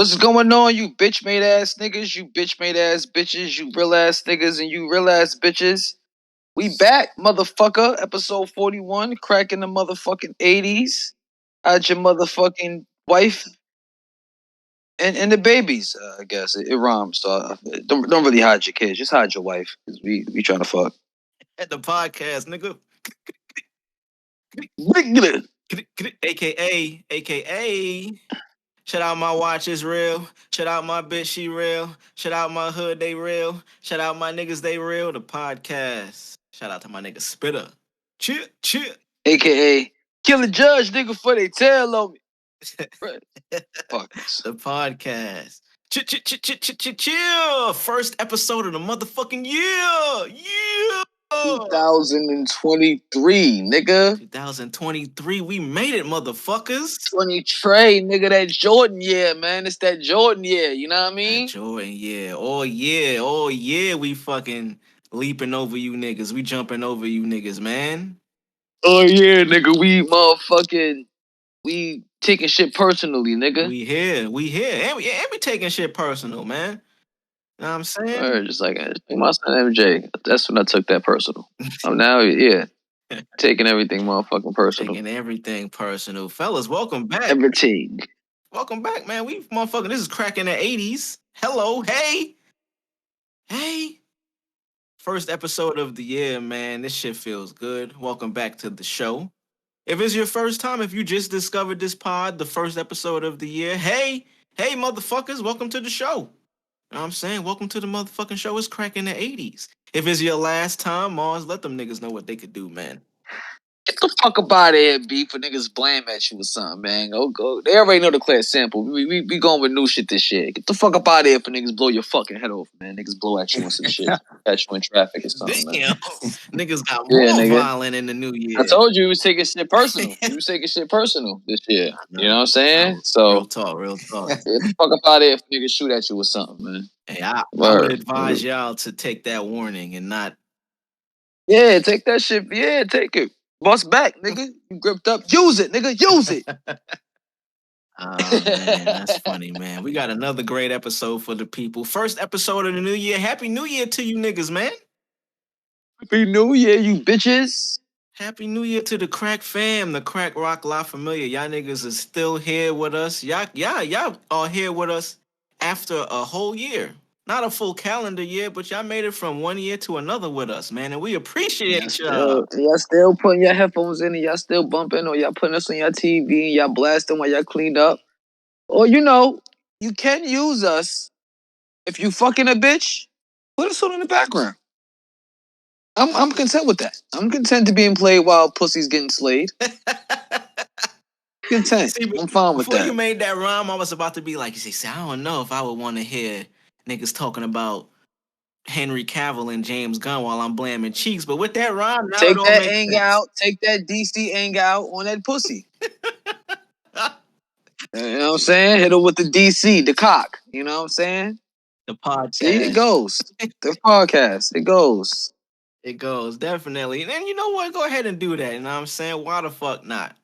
What's going on, you bitch made ass niggas, you bitch made ass bitches, you real ass niggas, and you real ass bitches? We back, motherfucker. Episode 41, cracking the motherfucking 80s. Hide your motherfucking wife and the babies. I guess it rhymes. So don't really hide your kids. Just hide your wife. Cause we trying to fuck. At the podcast, nigga. AKA. Shout out my watch is real. Shout out my bitch, she real. Shout out my hood, they real. Shout out my niggas, they real. The podcast. Shout out to my nigga Spitter. Cheer. AKA kill the judge, nigga, for they tail on me. Fuck this. The podcast. Chill. First episode of the motherfucking year. Yeah. 2023, nigga. 2023, we made it, motherfuckers. 23, nigga, that Jordan year, man. It's that Jordan year, you know what I mean? That Jordan year. Oh, yeah, we fucking leaping over you niggas. We jumping over you niggas, man. Oh, yeah, nigga, we taking shit personally, nigga. We here. And we taking shit personal, man. You know what I'm saying? Or just like my son MJ. That's when I took that personal. Now, yeah. Taking everything motherfucking personal. Taking everything personal. Fellas, welcome back. Everything. Welcome back, man. We motherfucking, this is cracking the 80s. Hello, hey. First episode of the year, man. This shit feels good. Welcome back to the show. If it's your first time, if you just discovered this pod, the first episode of the year, hey, motherfuckers, welcome to the show. You know what I'm saying? Welcome to the motherfucking show. It's cracking the 80s. If it's your last time, Marz, let them niggas know what they could do, man. Get the fuck up out of here, B, for niggas blame at you or something, man. Go. They already know the clear sample. We going with new shit this year. Get the fuck up out of here for niggas blow your fucking head off, man. Niggas blow at you on some shit. Catch you in traffic or something, Damn. Man. Niggas got more violent in the new year. I told you he was taking shit personal. This year. You know what I'm saying? So Real talk. Get the fuck up out of here if niggas shoot at you or something, man. Hey, I would advise y'all to take that warning and not... Yeah, take that shit. Yeah, take it. Bust back, nigga. You gripped up. Use it, nigga. Use it. Oh, man. That's funny, man. We got another great episode for the people. First episode of the new year. Happy New Year to you niggas, man. Happy New Year, you bitches. Happy New Year to the Crack fam, the Crack Rock La Familia. Y'all niggas is still here with us. Y'all are here with us after a whole year. Not a full calendar year, but y'all made it from one year to another with us, man. And we appreciate y'all. Y'all still putting your headphones in and y'all still bumping, or y'all putting us on your TV and y'all blasting while y'all cleaned up. Or, you can use us. If you fucking a bitch, put us on in the background. I'm content with that. I'm content to being played while pussy's getting slayed. Content. I'm fine with that. Before you made that rhyme, I was about to be like, you say, I don't know if I would want to hear niggas talking about Henry Cavill and James Gunn while I'm blaming cheeks, but with that rhyme, now take that ang out, take that DC ang out on that pussy. You know what I'm saying? Hit her with the DC, the cock. You know what I'm saying? The podcast. See, it goes. The podcast. It goes. It goes, definitely. And then you know what? Go ahead and do that. You know what I'm saying? Why the fuck not?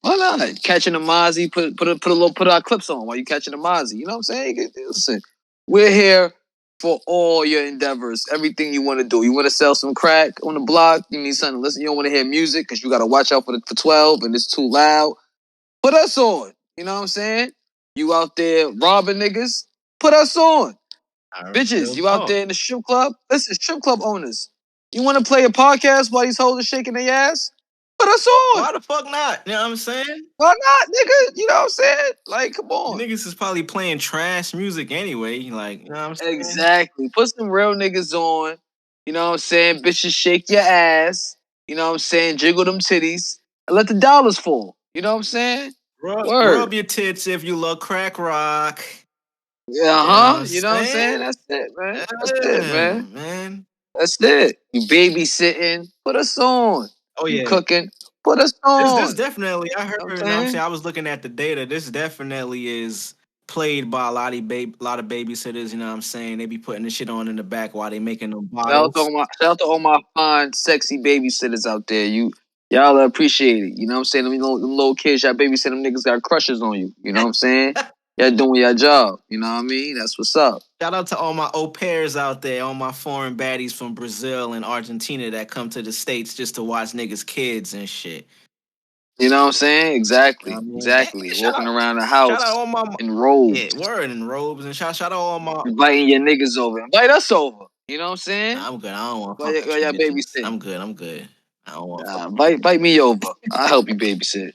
Why not? Catching the Mozzie, put our clips on while you catching the Mozzie. You know what I'm saying? Listen, we're here for all your endeavors, everything you want to do. You want to sell some crack on the block? You need something to listen. You don't want to hear music because you got to watch out for 12 and it's too loud. Put us on. You know what I'm saying? You out there robbing niggas? Put us on. Bitches, you out there in the strip club? Listen, strip club owners. You want to play a podcast while these hoes are shaking their ass? Put us on. Why the fuck not? You know what I'm saying? Why not, nigga? You know what I'm saying? Like, come on. You niggas is probably playing trash music anyway. Like, you know what I'm saying? Exactly. Put some real niggas on. You know what I'm saying? Bitches, shake your ass. You know what I'm saying? Jiggle them titties. And let the dollars fall. You know what I'm saying? Rub your tits if you love crack rock. Yeah, You know what I'm saying? That's it, man. That's it, man. That's it. You babysitting. Put us on. Oh, yeah. You cooking. Put us on. This definitely, I heard, you know what I'm saying? I was looking at the data. This definitely is played by a lot of babysitters, you know what I'm saying? They be putting this shit on in the back while they making them bottles. Shout out to all my fine, sexy babysitters out there. Y'all appreciate it. You know what I'm saying? Them little kids, y'all babysit them niggas got crushes on you. You know what I'm saying? Y'all doing your job. You know what I mean? That's what's up. Shout out to all my au pairs out there, all my foreign baddies from Brazil and Argentina that come to the States just to watch niggas' kids and shit. You know what I'm saying? Exactly. You know what I mean? Exactly. Shout Walking out, around the shout out house all my in robes. yeah, word in robes and shout out all my. Inviting your niggas over. Invite us over. You know what I'm saying? Nah, I'm good. I don't want to While fuck with you y'all bitches. babysitting. I'm good. I don't want to fuck. Invite me over. I'll help you babysit.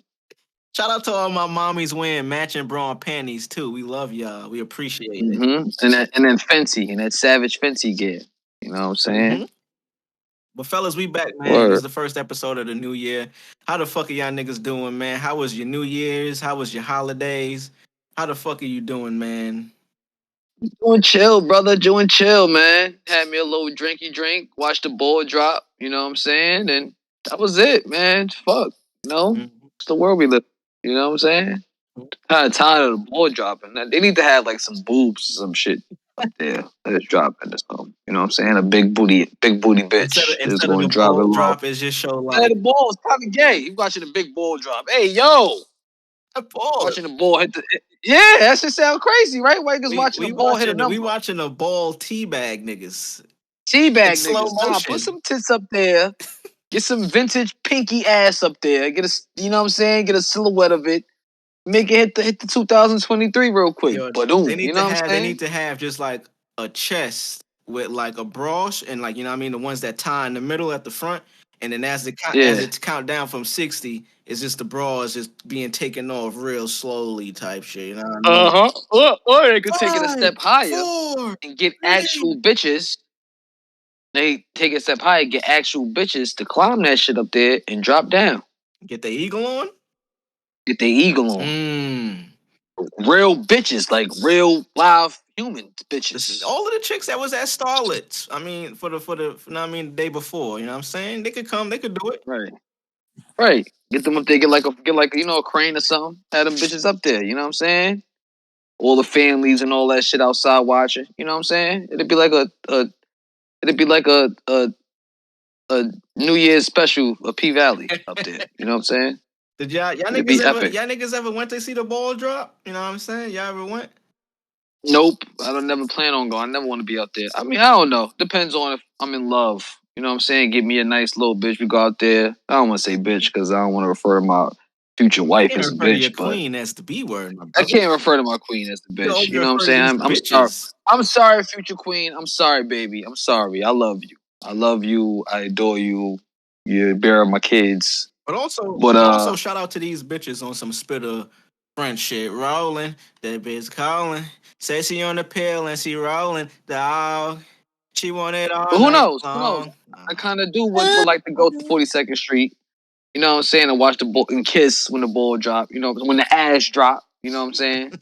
Shout out to all my mommies wearing matching bra and panties too. We love y'all. We appreciate it. And then Fenty and that Savage Fenty gear. You know what I'm saying? But fellas, we back, man. Word. This is the first episode of the new year. How the fuck are y'all niggas doing, man? How was your New Year's? How was your holidays? How the fuck are you doing, man? Doing chill, brother. Doing chill, man. Had me a little drinky drink. Watched the ball drop. You know what I'm saying? And that was it, man. Fuck. You know? It's the world we live in. You know what I'm saying? Kind of tired of the ball dropping. They need to have like some boobs or some shit up there. Let's drop it or something. You know what I'm saying? A big booty bitch is going to drop it low. Drop is just show like. Yeah, the ball is kind of gay. You watching a big ball drop. Hey, yo. Pause. Watching the ball hit the... Yeah, that shit sound crazy, right? White niggas watching the ball hit a number. We watching the ball teabag niggas. Teabag niggas. Slow motion. Nah, put some tits up there. Get some vintage pinky ass up there. Get a, you know what I'm saying? Get a silhouette of it. Make it hit the 2023 real quick. They need to have just like a chest with like a broche and like, you know what I mean, the ones that tie in the middle at the front, and then as it count down from 60, it's just the bra is just being taken off real slowly type shit. You know what I mean? Or they could take it a step higher and get actual bitches. They take it a step higher, get actual bitches to climb that shit up there and drop down. Get the eagle on. Real bitches, like real live human bitches. All of the chicks that was at Starlets. I mean, for the day before. You know what I'm saying? They could come. They could do it. Right. Get them up there. Get like a crane or something. Have them bitches up there. You know what I'm saying? All the families and all that shit outside watching. You know what I'm saying? It'd be like a New Year's special, a P Valley up there. You know what I'm saying? Did y'all niggas ever went to see the ball drop? You know what I'm saying? Y'all ever went? Nope. I don't never plan on going. I never want to be out there. I mean, I don't know. Depends on if I'm in love. You know what I'm saying? Get me a nice little bitch. We go out there. I don't want to say bitch because I don't want to refer to my future wife as a bitch. Your queen as the B word. I can't refer to my queen as the bitch. You know what I'm saying? I'm sorry. I'm sorry, future queen. I'm sorry, baby. I'm sorry. I love you. I adore you. You're bearer of my kids. But also shout out to these bitches on some spitter French shit. Rolling, that bitch calling. Say she on the pill and she rolling. Dog, she want it all. But who knows? I kind of would like to go to 42nd Street. You know what I'm saying? And watch the ball and kiss when the ball drop. You know, when the ass drop. You know what I'm saying?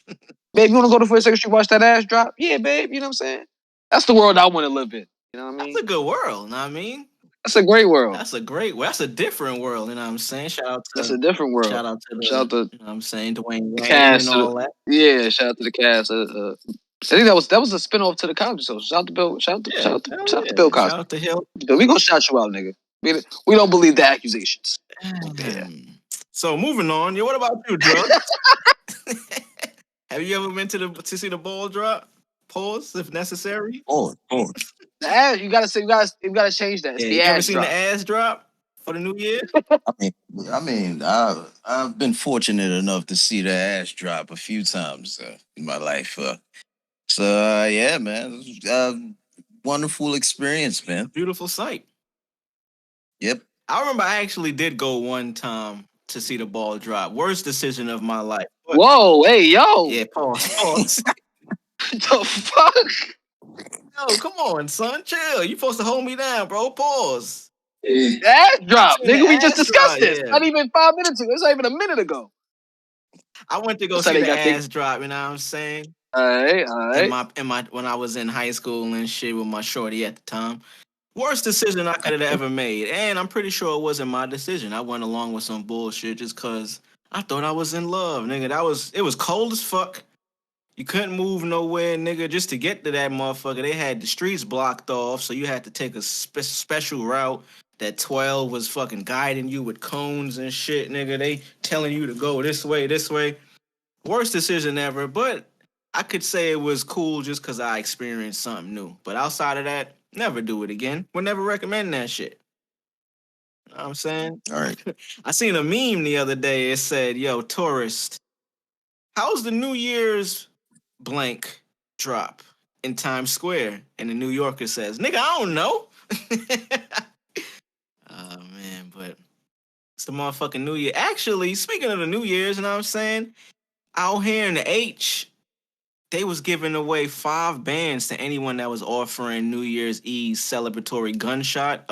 Babe, you want to go to 42nd Street, watch that ass drop? Yeah, babe. You know what I'm saying? That's the world I want to live in. You know what I mean? That's a good world. You know what I mean? That's a great world. That's a different world. You know what I'm saying? That's a different world. Shout out to you know what I'm saying, Dwayne the cast and all that. Yeah, shout out to the cast. I think that was a spinoff to the Cosby Show. Shout out to Bill. Shout out to Bill Cosby. Shout out to Hill. We gonna shout you out, nigga. We don't believe the accusations. So moving on. What about you, Drvgz? Have you ever been to see the ball drop? Pause if necessary. Pause. The ass, you gotta change that. It's the you ass ever seen drop. the ass drop for the new year? I've been fortunate enough to see the ass drop a few times in my life. Yeah, man, wonderful experience, man. Beautiful sight. Yep. I remember I actually did go one time to see the ball drop. Worst decision of my life. Whoa, hey, yo. Yeah, pause. The fuck? Yo, come on, son. Chill. You supposed to hold me down, bro. Pause. Ass drop. Nigga, we just discussed this. Not even 5 minutes ago. It's not even a minute ago. I went to go see the ass drop, you know what I'm saying? All right. When I was in high school and shit with my shorty at the time. Worst decision I could have ever made. And I'm pretty sure it wasn't my decision. I went along with some bullshit just because I thought I was in love, nigga. It was cold as fuck. You couldn't move nowhere, nigga. Just to get to that motherfucker, they had the streets blocked off, so you had to take a special route. That 12 was fucking guiding you with cones and shit, nigga. They telling you to go this way. Worst decision ever, but I could say it was cool just because I experienced something new. But outside of that, never do it again. Would never recommend that shit. You know what I'm saying? All right. I seen a meme the other day. It said, yo, tourist, how's the New Year's blank drop in Times Square? And the New Yorker says, nigga, I don't know. Oh, man, but it's the motherfucking New Year. Actually, speaking of the New Year's, you know what I'm saying? Out here in the H, they was giving away 5 bands to anyone that was offering New Year's Eve celebratory gunshot.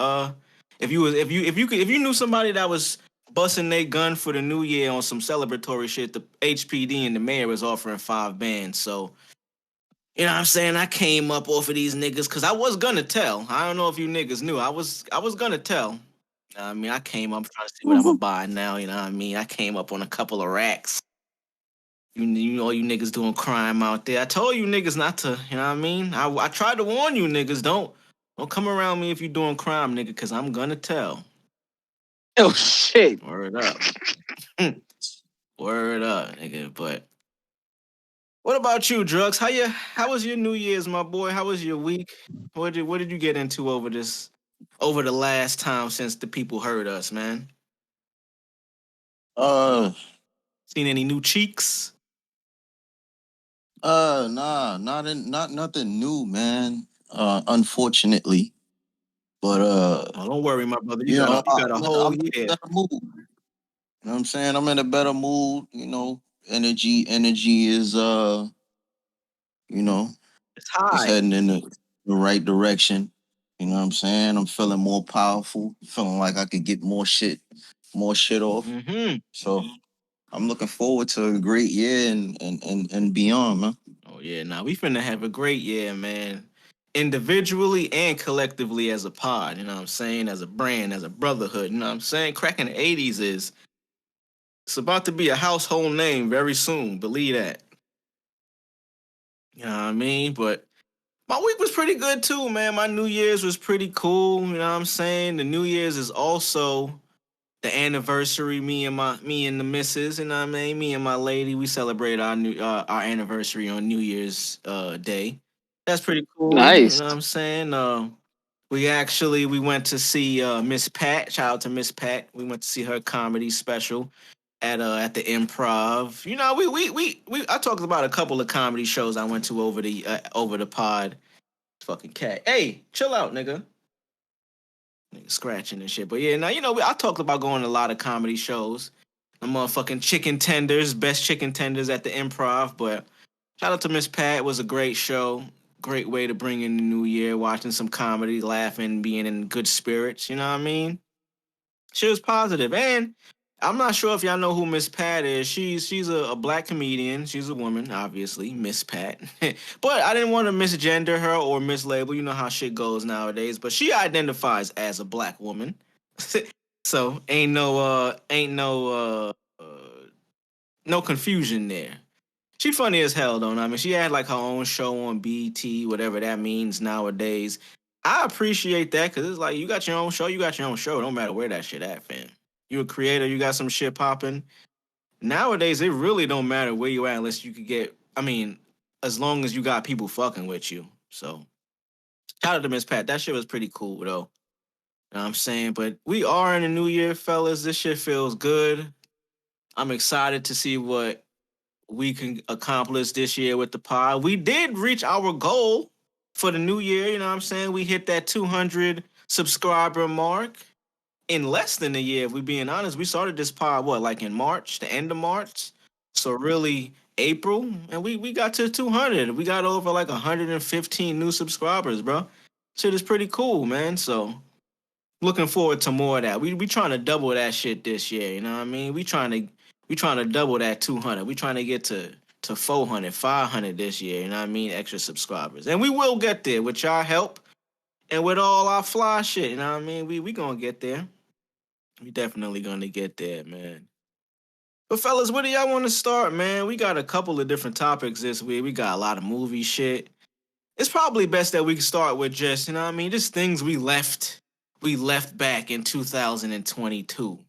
If you knew somebody that was busting their gun for the New Year on some celebratory shit, the HPD and the mayor was offering 5 bands. So you know what I'm saying? I came up off of these niggas because I was gonna tell. I don't know if you niggas knew. I was gonna tell. I mean, I came up trying to see what I'm gonna buy now. You know what I mean? I came up on a couple of racks. You know, you niggas doing crime out there. I told you niggas not to, you know what I mean? I tried to warn you niggas, don't come around me if you doing crime, nigga, because I'm gonna tell. Oh shit. Word up. Word up, nigga. But what about you, Drugs? How was your New Year's, my boy? How was your week? What did you get into over the last time since the people heard us, man? Uh, Seen any new cheeks? nah, not nothing new, man. Unfortunately, but Oh, don't worry, my brother. you know, You got a whole I'm in a year. better mood. You know what I'm saying? I'm in a better mood. You know, energy is you know, It's is high. heading in the right direction. You know what I'm saying? I'm feeling more powerful, feeling like I could get more shit off. Mm-hmm. So I'm looking forward to a great year and beyond, man. Oh yeah, now we finna have a great year, man. Individually and collectively as a pod, you know what I'm saying? As a brand, as a brotherhood, you know what I'm saying? Cracking the 80's it's about to be a household name very soon. Believe that. You know what I mean? But my week was pretty good too, man. My New Year's was pretty cool. You know what I'm saying? The New Year's is also the anniversary. Me and the missus. You know what I mean? Me and my lady. We celebrate our anniversary on New Year's Day. That's pretty cool. You Nice. know what I'm saying? We went to see Miss Pat. Shout out to Miss Pat. We went to see her comedy special at the Improv. You know, we I talked about a couple of comedy shows I went to over the pod. Fucking cat. Hey, chill out, nigga. Nigga scratching and shit. But yeah, now you know I talked about going to a lot of comedy shows. The motherfucking chicken tenders, best chicken tenders at the Improv. But shout out to Miss Pat. It was a great show. Great way to bring in the new year, watching some comedy, laughing, being in good spirits. You know what I mean? She was positive, and I'm not sure if y'all know who Miss Pat is. She's a black comedian. She's a woman, obviously, Miss Pat. But I didn't want to misgender her or mislabel. You know how shit goes nowadays. But she identifies as a black woman, so no confusion there. She funny as hell though. I mean, she had like her own show on BT, whatever that means nowadays. I appreciate that because it's like you got your own show, you got your own show. Don't matter where that shit at, fam. You a creator, you got some shit popping. Nowadays, it really don't matter where you at unless you could get. I mean, as long as you got people fucking with you. So shout out to Miss Pat. That shit was pretty cool though. You know what I'm saying? But we are in the new year, fellas. This shit feels good. I'm excited to see what we can accomplish this year with the pod. We did reach our goal for the new year. You know what I'm saying? We hit that 200 subscriber mark in less than a year. If we're being honest, we started this pod, like in March, the end of March. So really April, and we got to 200. We got over like 115 new subscribers, bro. Shit is pretty cool, man. So looking forward to more of that. We trying to double that shit this year. You know what I mean? We trying to double that 200. We trying to get to 400, 500 this year. You know what I mean? Extra subscribers, and we will get there with y'all help and with all our fly shit. You know what I mean? We gonna get there. We definitely gonna get there, man. But fellas, where do y'all want to start, man? We got a couple of different topics this week. We got a lot of movie shit. It's probably best that we can start with just, you know what I mean, just things we left back in 2022. You know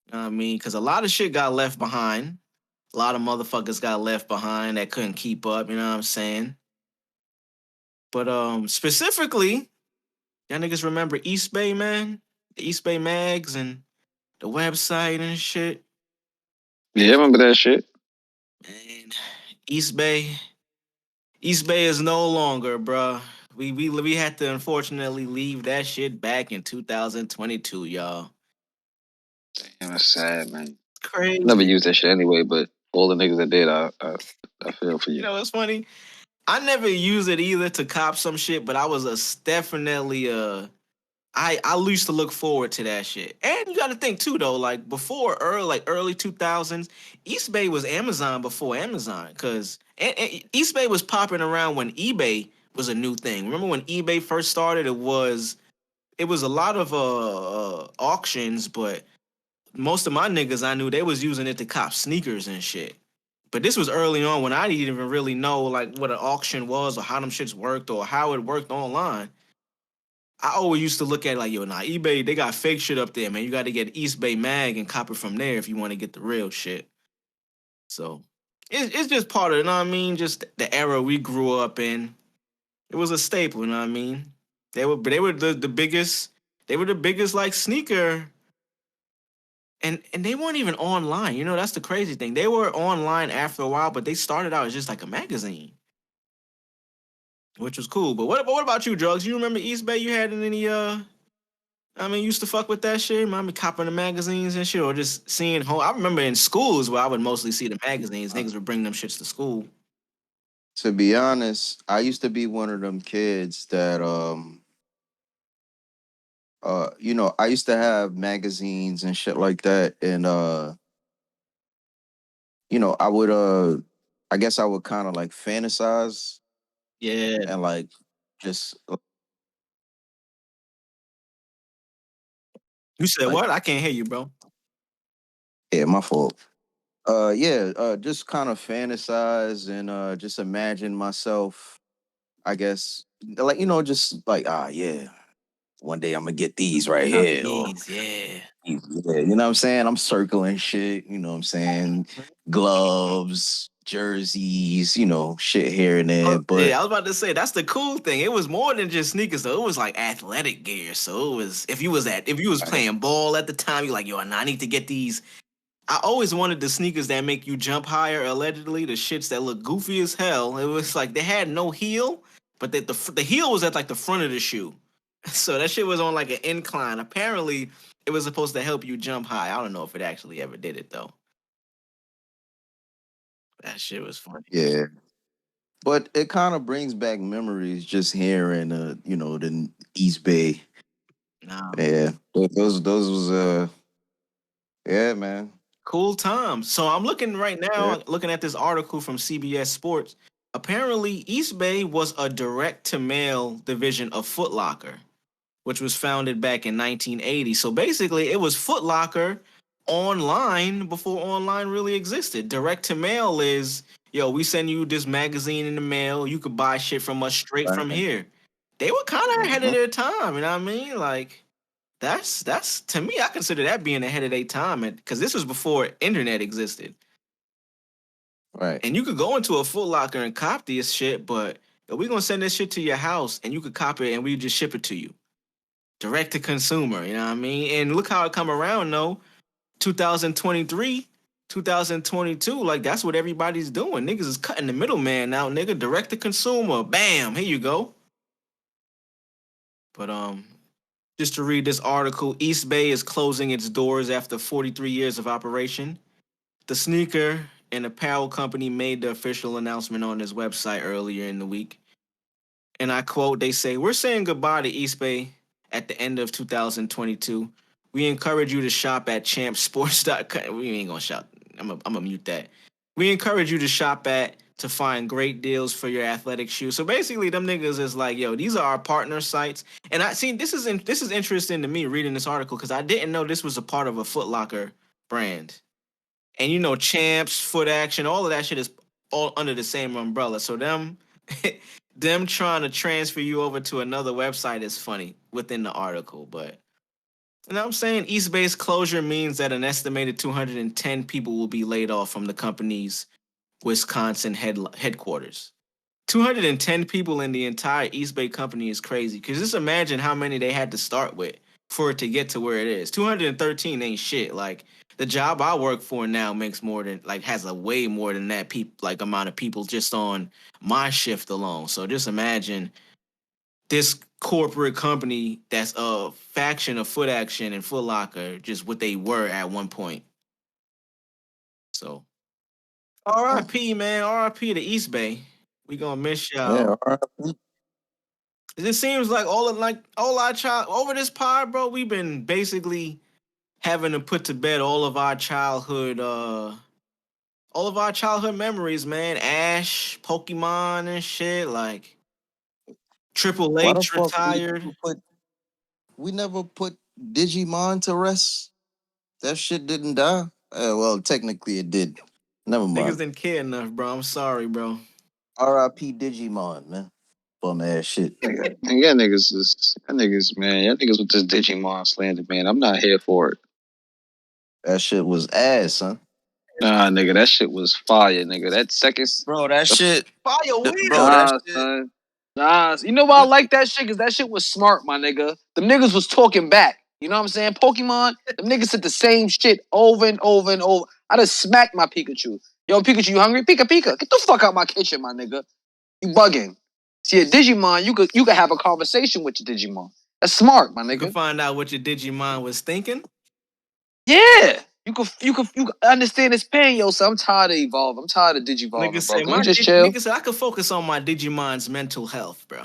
what I mean? Because a lot of shit got left behind. A lot of motherfuckers got left behind that couldn't keep up, you know what I'm saying? But specifically, y'all niggas remember Eastbay, man? The Eastbay mags and the website and shit. Yeah, I remember that shit. Man, Eastbay. Eastbay is no longer, bruh. We had to unfortunately leave that shit back in 2022, y'all. Damn, that's sad, man. Never Crazy. used that shit anyway, but all the niggas that did, I feel for You you. know what's funny? I never use it either to cop some shit, but I was definitely I used to look forward to that shit. And you got to think too though, like before early 2000s, Eastbay was Amazon before Amazon cuz Eastbay was popping around when eBay was a new thing. Remember when eBay first started, it was a lot of auctions, but most of my niggas I knew they was using it to cop sneakers and shit. But this was early on when I didn't even really know like what an auction was or how them shits worked or how it worked online. I always used to look at it like, yo, nah, eBay, they got fake shit up there, man. You got to get Eastbay Mag and cop it from there if you want to get the real shit. So it's just part of, you know what I mean? Just the era we grew up in. It was a staple, you know what I mean? They were the biggest, they were the biggest like sneaker. And they weren't even online. You know, that's the crazy thing. They were online after a while, but they started out as just like a magazine, which was cool. But what about you, Drugs? You remember Eastbay? You had any I mean, used to fuck with that shit. I mean, copping the magazines and shit, or just seeing home. I remember in schools where I would mostly see the magazines. Niggas would bring them shits to school. To be honest, I used to be one of them kids that I used to have magazines and shit like that, and I would I guess I would kind of like fantasize Yeah. and like just You said like, what? I can't hear you, bro. yeah, my fault. Just kind of fantasize and just imagine myself, I guess, like just like yeah, one day I'm gonna get these right Got here, or these, yeah. yeah, you know what I'm saying? I'm circling shit, you know what I'm saying? Gloves, jerseys, shit here and there. Oh, But yeah, I was about to say that's the cool thing. It was more than just sneakers, though. It was like athletic gear. So it was if you was right, playing ball at the time, you're like, yo, I need to get these. I always wanted the sneakers that make you jump higher, allegedly, the shits that look goofy as hell. It was like they had no heel, but the heel was at like the front of the shoe. So that shit was on like an incline. Apparently, it was supposed to help you jump high. I don't know if it actually ever did it though. That shit was funny. yeah. But it kind of brings back memories just hearing the East Bay. Nah, Yeah. Those was yeah, man. cool times. So I'm looking right Yeah. now, looking at this article from CBS Sports. Apparently, East Bay was a direct to mail division of Foot Locker, which was founded back in 1980. So basically, it was Foot Locker online before online really existed. Direct to mail is, yo, we send you this magazine in the mail. You could buy shit from us straight from Right. here. They were kind of ahead of Mhm. their time, you know what I mean? Like that's to me, I consider that being ahead of their time, because this was before internet existed. Right. And you could go into a Foot Locker and cop this shit, but yo, we gonna send this shit to your house, and you could cop it, and we just ship it to you direct to consumer, you know what I mean? And look how it come around though. 2023, 2022, like that's what everybody's doing. Niggas is cutting the middleman now, nigga. Direct to consumer. Bam, here you go. But just to read this article, East Bay is closing its doors after 43 years of operation. The sneaker and apparel company made the official announcement on its website earlier in the week. And I quote, they say, "We're saying goodbye to Eastbay at the end of 2022. We encourage you to shop at champsports.com." We ain't gonna shop. I'm gonna mute that. "We encourage you to shop at to find great deals for your athletic shoes." So basically, them niggas is like, yo, these are our partner sites. And I see this is interesting to me reading this article because I didn't know this was a part of a Foot Locker brand. And Champs, Foot Action, all of that shit is all under the same umbrella. So them trying to transfer you over to another website is funny within the article, but You know what I'm saying? Eastbay's closure means that an estimated 210 people will be laid off from the company's Wisconsin headquarters. 210 people in the entire East Bay company is crazy. Cause just imagine how many they had to start with for it to get to where it is. 213 ain't shit. Like the job I work for now makes more than like has a way more than that amount of people just on my shift alone. So just imagine this corporate company that's a faction of Foot Action and Foot Locker, just what they were at one point. So RIP, man. RIP to East Bay. We gonna miss y'all. Yeah, all right. It seems like all our child over this pod, bro. We've been basically having to put to bed all of our childhood memories, man. Ash, Pokemon, and shit. Like Triple Why the H fuck retired. we never put Digimon to rest? That shit didn't die. Well, technically it did. Never Niggas mind. didn't care enough, bro. I'm sorry, bro. R.I.P. Digimon, man. Bum ass shit. Nigga, y'all niggas, man. Y'all niggas with this Digimon slander, man. I'm not here for it. That shit was ass, son. Nah, nigga, that shit was fire, nigga. That second, Bro, that shit. Fire wheel. Bro, that nah, shit. son. Nah, you know why I like that shit? Cause that shit was smart, my nigga. Them niggas was talking back. You know what I'm saying? Pokemon, them niggas said the same shit over and over and over. I just smacked my Pikachu. Yo, Pikachu, you hungry? Pika, Pika. Get the fuck out my kitchen, my nigga. You bugging. See, a Digimon, you could have a conversation with your Digimon. That's smart, my You can nigga. find out what your Digimon was thinking. Yeah. You could understand his pain, yo. So I'm tired of evolving. I'm tired of Digivolving, Nigga bro. say Can we just chill? nigga said I could focus on my Digimon's mental health, bro.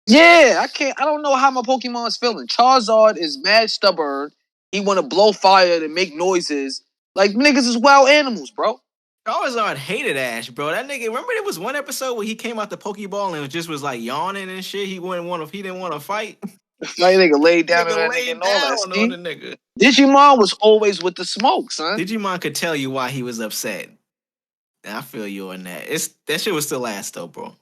Yeah, I can't. I don't know how my Pokemon's feeling. Charizard is mad stubborn. He want to blow fire and make noises. Like niggas is wild animals, bro. Charizard hated Ash, bro. That nigga. Remember there was one episode where he came out the Pokeball and just was like yawning and shit. He didn't want to fight. Like nigga laid down on Nigga that nigga laid and all down that. on See, the nigga. Digimon was always with the smoke, son. Digimon could tell you why he was upset. And I feel you on that. That shit was still ass though, bro.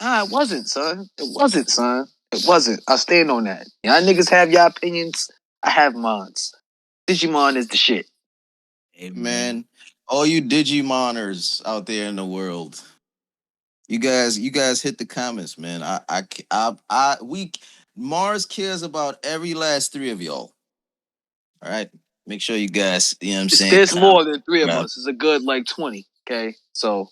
Nah, it wasn't, son. It wasn't, son. It wasn't. I stand on that. Y'all niggas have your opinions. I have mine. Digimon is the shit. Hey, Man, all you Digimoners out there in the world, you guys hit the comments, man. We Mars cares about every last three of y'all. All right, make sure you guys, you know what I'm saying. There's more than three of Yeah. us. It's a good like 20. Okay, so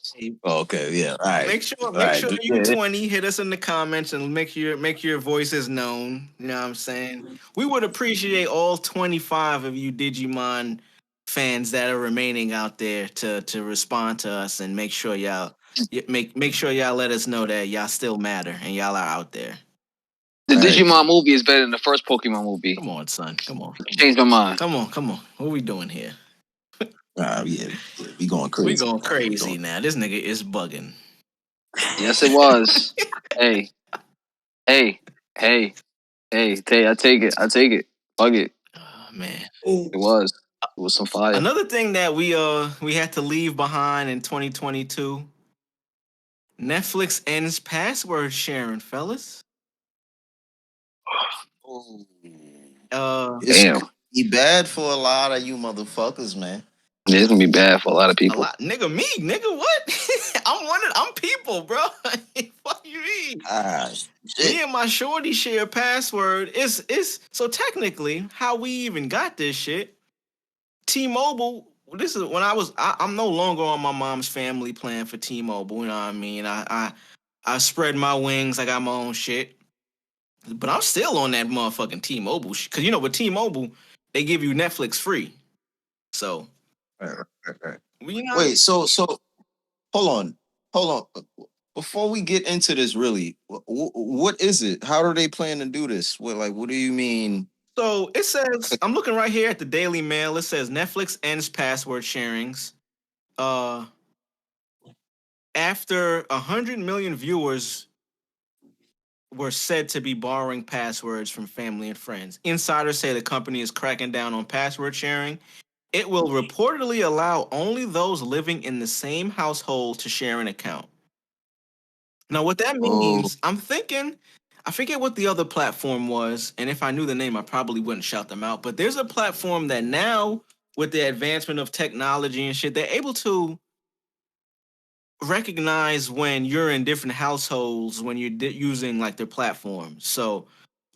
Okay, yeah, all right. Make sure right. you 20 hit us in the comments and make your voices known. You know what I'm saying? We would appreciate all 25 of you Digimon fans that are remaining out there to respond to us and make sure y'all make sure y'all let us know that y'all still matter and y'all are out there. the Right. Digimon movie is better than the first Pokemon movie. Come on, son. Come on. Changed my mind. Come on. What are we doing here? Yeah, we going crazy. We going crazy now. This nigga is bugging. Yes, it was. hey, I take it. Fuck it. Oh, man. It was some fire. Another thing that we had to leave behind in 2022. Netflix ends password sharing, fellas. It's Damn. gonna be bad for a lot of you motherfuckers, man. Yeah, it's gonna be bad for a lot of A people. lot, nigga. What? I'm people, bro. Fuck you mean? Me and my shorty share a password. It's so technically how we even got this shit. T-Mobile. This is when I'm no longer on my mom's family plan for T-Mobile. You know what I mean? I spread my wings. I got my own shit. But I'm still on that motherfucking T-Mobile shit. Cause you know with T-Mobile, they give you Netflix free. So Right. you know, Wait, so hold on. Before we get into this, really, what is it? How do they plan to do this? What do you mean? So it says, I'm looking right here at the Daily Mail. It says Netflix ends password sharings. After 100 million viewers were said to be borrowing passwords from family and friends. Insiders say the company is cracking down on password sharing. It will reportedly allow only those living in the same household to share an account. Now, what that means, I'm thinking, I forget what the other platform was, and if I knew the name, I probably wouldn't shout them out. But there's a platform that now, with the advancement of technology and shit, they're able to recognize when you're in different households when you're using like their platform. So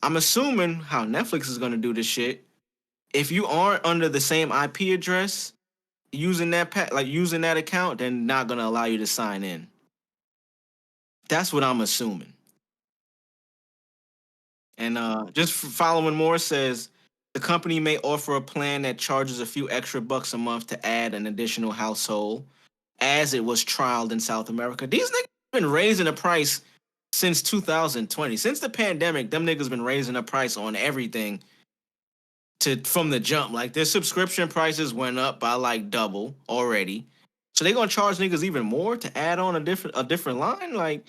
I'm assuming how Netflix is going to do this shit. If you aren't under the same IP address using that using that account, they're not going to allow you to sign in. That's what I'm assuming. And just following more says the company may offer a plan that charges a few extra bucks a month to add an additional household, as it was trialed in South America. These niggas been raising the price since 2020. Since the pandemic, them niggas been raising the price on everything from the jump. Like their subscription prices went up by like double already. So they gonna charge niggas even more to add on a different line? Like,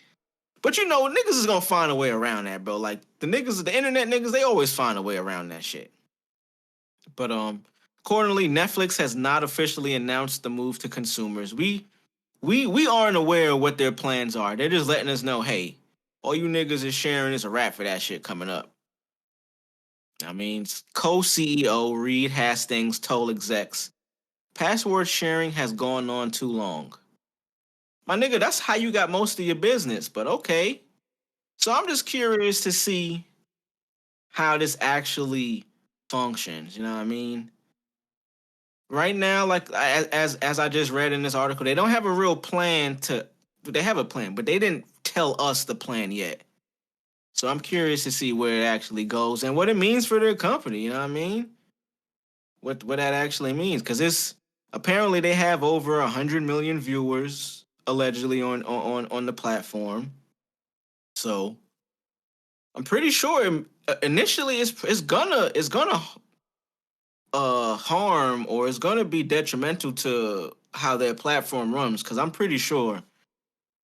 but you know, niggas is gonna find a way around that, bro. Like the internet niggas, they always find a way around that shit. But accordingly, Netflix has not officially announced the move to consumers. We aren't aware of what their plans are. They're just letting us know, hey, all you niggas is sharing is a wrap for that shit coming up. I mean, co-CEO Reed Hastings told execs, password sharing has gone on too long. My nigga, that's how you got most of your business, but okay. So I'm just curious to see how this actually functions, you know what I mean? Right now, like as I just read in this article, they don't have a real plan they have a plan, but they didn't tell us the plan yet. So I'm curious to see where it actually goes and what it means for their company, you know what I mean? What that actually means, because it's apparently they have over 100 million viewers allegedly on the platform. So I'm pretty sure initially it's gonna harm, or it's gonna be detrimental to how their platform runs, because I'm pretty sure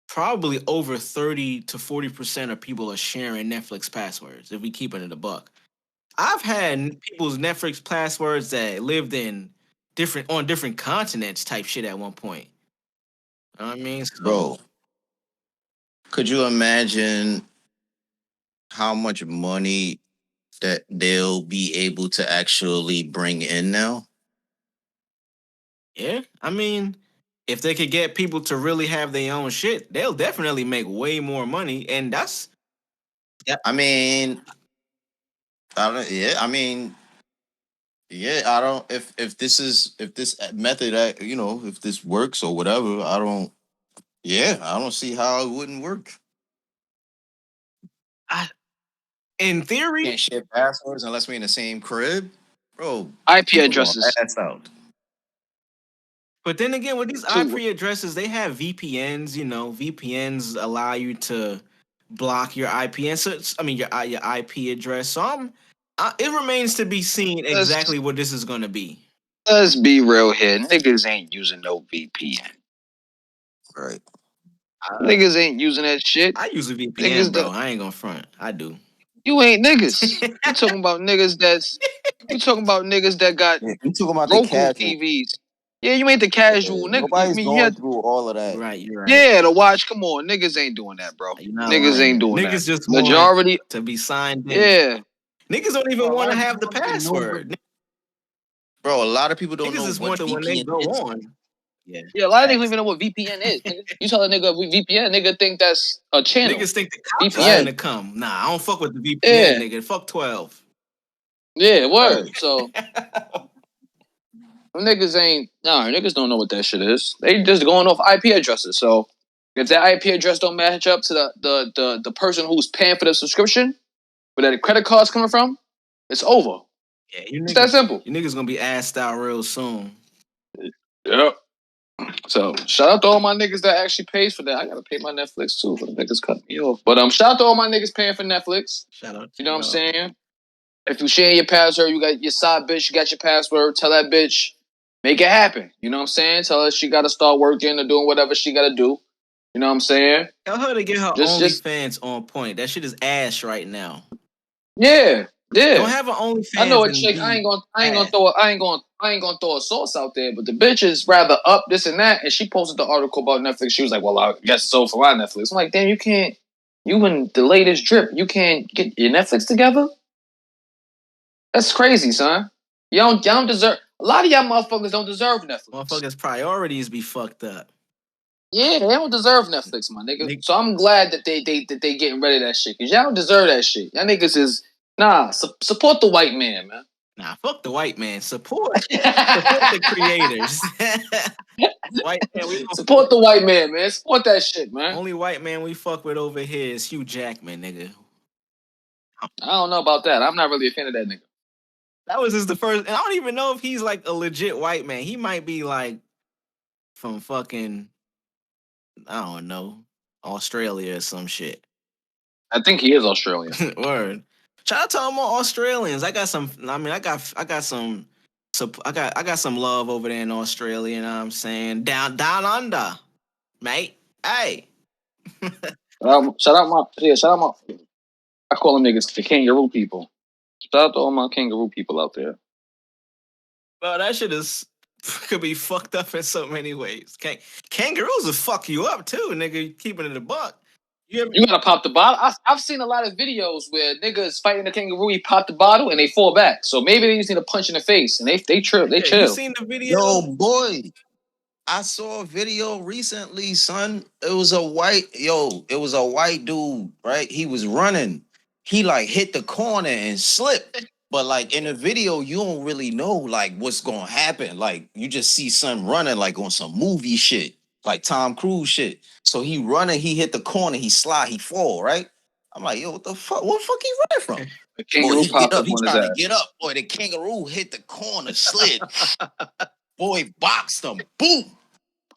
probably over 30 to 40% of people are sharing Netflix passwords if we keep it in the buck. I've had people's Netflix passwords that lived on different continents type shit at one point. You know what I mean? So, Bro, could you imagine how much money that they'll be able to actually bring in now? yeah, I mean, if they could get people to really have their own shit, they'll definitely make way more money. And that's I mean, I don't. Yeah, I mean, yeah. I don't. If this method, if this works or whatever, I don't. Yeah, I don't see how it wouldn't work. in theory. Can't share passwords unless we're in the same crib, bro. IP People gonna addresses. pass out. But then again, with these Two. IP addresses, they have VPNs. You know, VPNs allow you to block your IP, your IP address. So it remains to be seen exactly what this is going to be. Let's be real here. Niggas ain't using no VPN. Right. Niggas ain't using that shit. I use a VPN, niggas bro. I ain't gonna front. I do. You ain't niggas. You talking about niggas that got You talking about Roku the casual TVs. Yeah, you ain't the casual nigga. Nobody's going through all of that. Right, you're right. Yeah, to watch. Come on, niggas ain't doing that, bro. Niggas ain't doing that. Niggas just majority want to be signed in. Yeah. Niggas don't even want to have the password. Bro, a lot of people don't know what VPN when they go is. on. Yeah, a lot of niggas don't even know what VPN is. Nigga. You tell a nigga VPN, nigga think that's a channel. Niggas think the cops VPN gonna come. Nah, I don't fuck with the VPN, nigga. Fuck 12. Yeah, word. Right. So niggas don't know what that shit is. They just going off IP addresses. So if that IP address don't match up to the person who's paying for the subscription, where that credit card's coming from, it's over. Yeah, it's that simple. You niggas gonna be assed out real soon. Yep. So shout out to all my niggas that actually pays for that. I gotta pay my Netflix too, for the niggas cut me off. But shout out to all my niggas paying for Netflix. Shout out. You know what I'm saying? If you share your password, you got your side bitch, you got your password. Tell that bitch, make it happen. You know what I'm saying? Tell her she gotta start working or doing whatever she gotta do. You know what I'm saying? Tell her to get her OnlyFans on point. That shit is ass right now. Yeah. Don't have an OnlyFans. I know a chick. I ain't gonna throw a sauce out there, but the bitch is rather up this and that, and she posted the article about Netflix. She was like, "Well, I guess so for my Netflix." I'm like, "Damn, you can't You in the latest drip. You can't get your Netflix together? That's crazy, son. Y'all don't deserve. A lot of y'all motherfuckers don't deserve Netflix. Motherfuckers' priorities be fucked up. Yeah, they don't deserve Netflix, my nigga. So I'm glad that they getting rid of that shit. Cause y'all don't deserve that shit. Y'all niggas is support the white man, man. Nah, fuck the white man. Support the creators. White man, we support the white man, man. Support that shit, man. Only white man we fuck with over here is Hugh Jackman, nigga. I don't know about that. I'm not really a fan of that nigga. That was just the first, and I don't even know if he's like a legit white man. He might be like from fucking, I don't know, Australia or some shit. I think he is Australian. Word. Shout out to all more Australians. I got some love over there in Australia, you know what I'm saying? Down under, mate. Hey. Shout out my I call them niggas the kangaroo people. Shout out to all my kangaroo people out there. Bro, that shit could be fucked up in so many ways. Kangaroos will fuck you up too, nigga. Keeping it a buck. You gotta pop the bottle. I've seen a lot of videos where niggas fighting the kangaroo, he pop the bottle and they fall back. So maybe they just need a punch in the face and they trip, they chill. You seen the video? Yo, boy, I saw a video recently, son. It was a white dude, right? He was running. He like hit the corner and slipped. But like in the video, you don't really know like what's gonna happen. Like you just see son running like on some movie shit, like Tom Cruise shit. So he running, he hit the corner, he slide, he fall, right? I'm like, yo, what the fuck? What the fuck he running from? The kangaroo popped up he on his trying ass. to get up. Boy, the kangaroo hit the corner, slid. Boy, boxed him. Boom.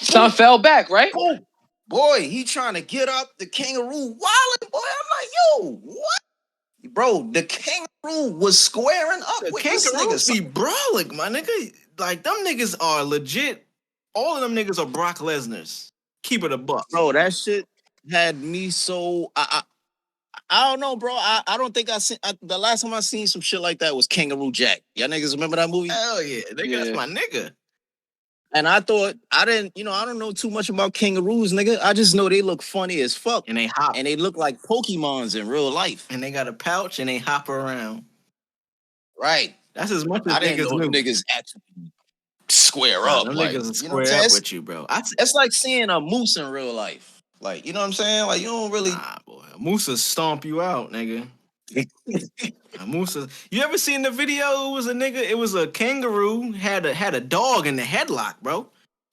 Son fell back, right? Boom. Boy, he trying to get up. The kangaroo wilding, boy. I'm like, yo, what? Bro, the kangaroo was squaring up The with kangaroos be brawling, my nigga. Like, them niggas are legit. All of them niggas are Brock Lesnar's. Keep it a buck. Bro, that shit had me so... I don't know, bro. I don't think I seen... the last time I seen some shit like that was Kangaroo Jack. Y'all niggas remember that movie? Hell yeah. That's my nigga. And I thought, I don't know too much about kangaroos, nigga. I just know they look funny as fuck. And they hop. And they look like Pokemons in real life. And they got a pouch and they hop around. Right. That's as much as I didn't know niggas actually square up. Them like, niggas square up with you, bro. It's like seeing a moose in real life. Like, you know what I'm saying? Like, you don't really... Nah, boy. A moose will stomp you out, nigga. You ever seen the video? It was a kangaroo had a dog in the headlock, bro.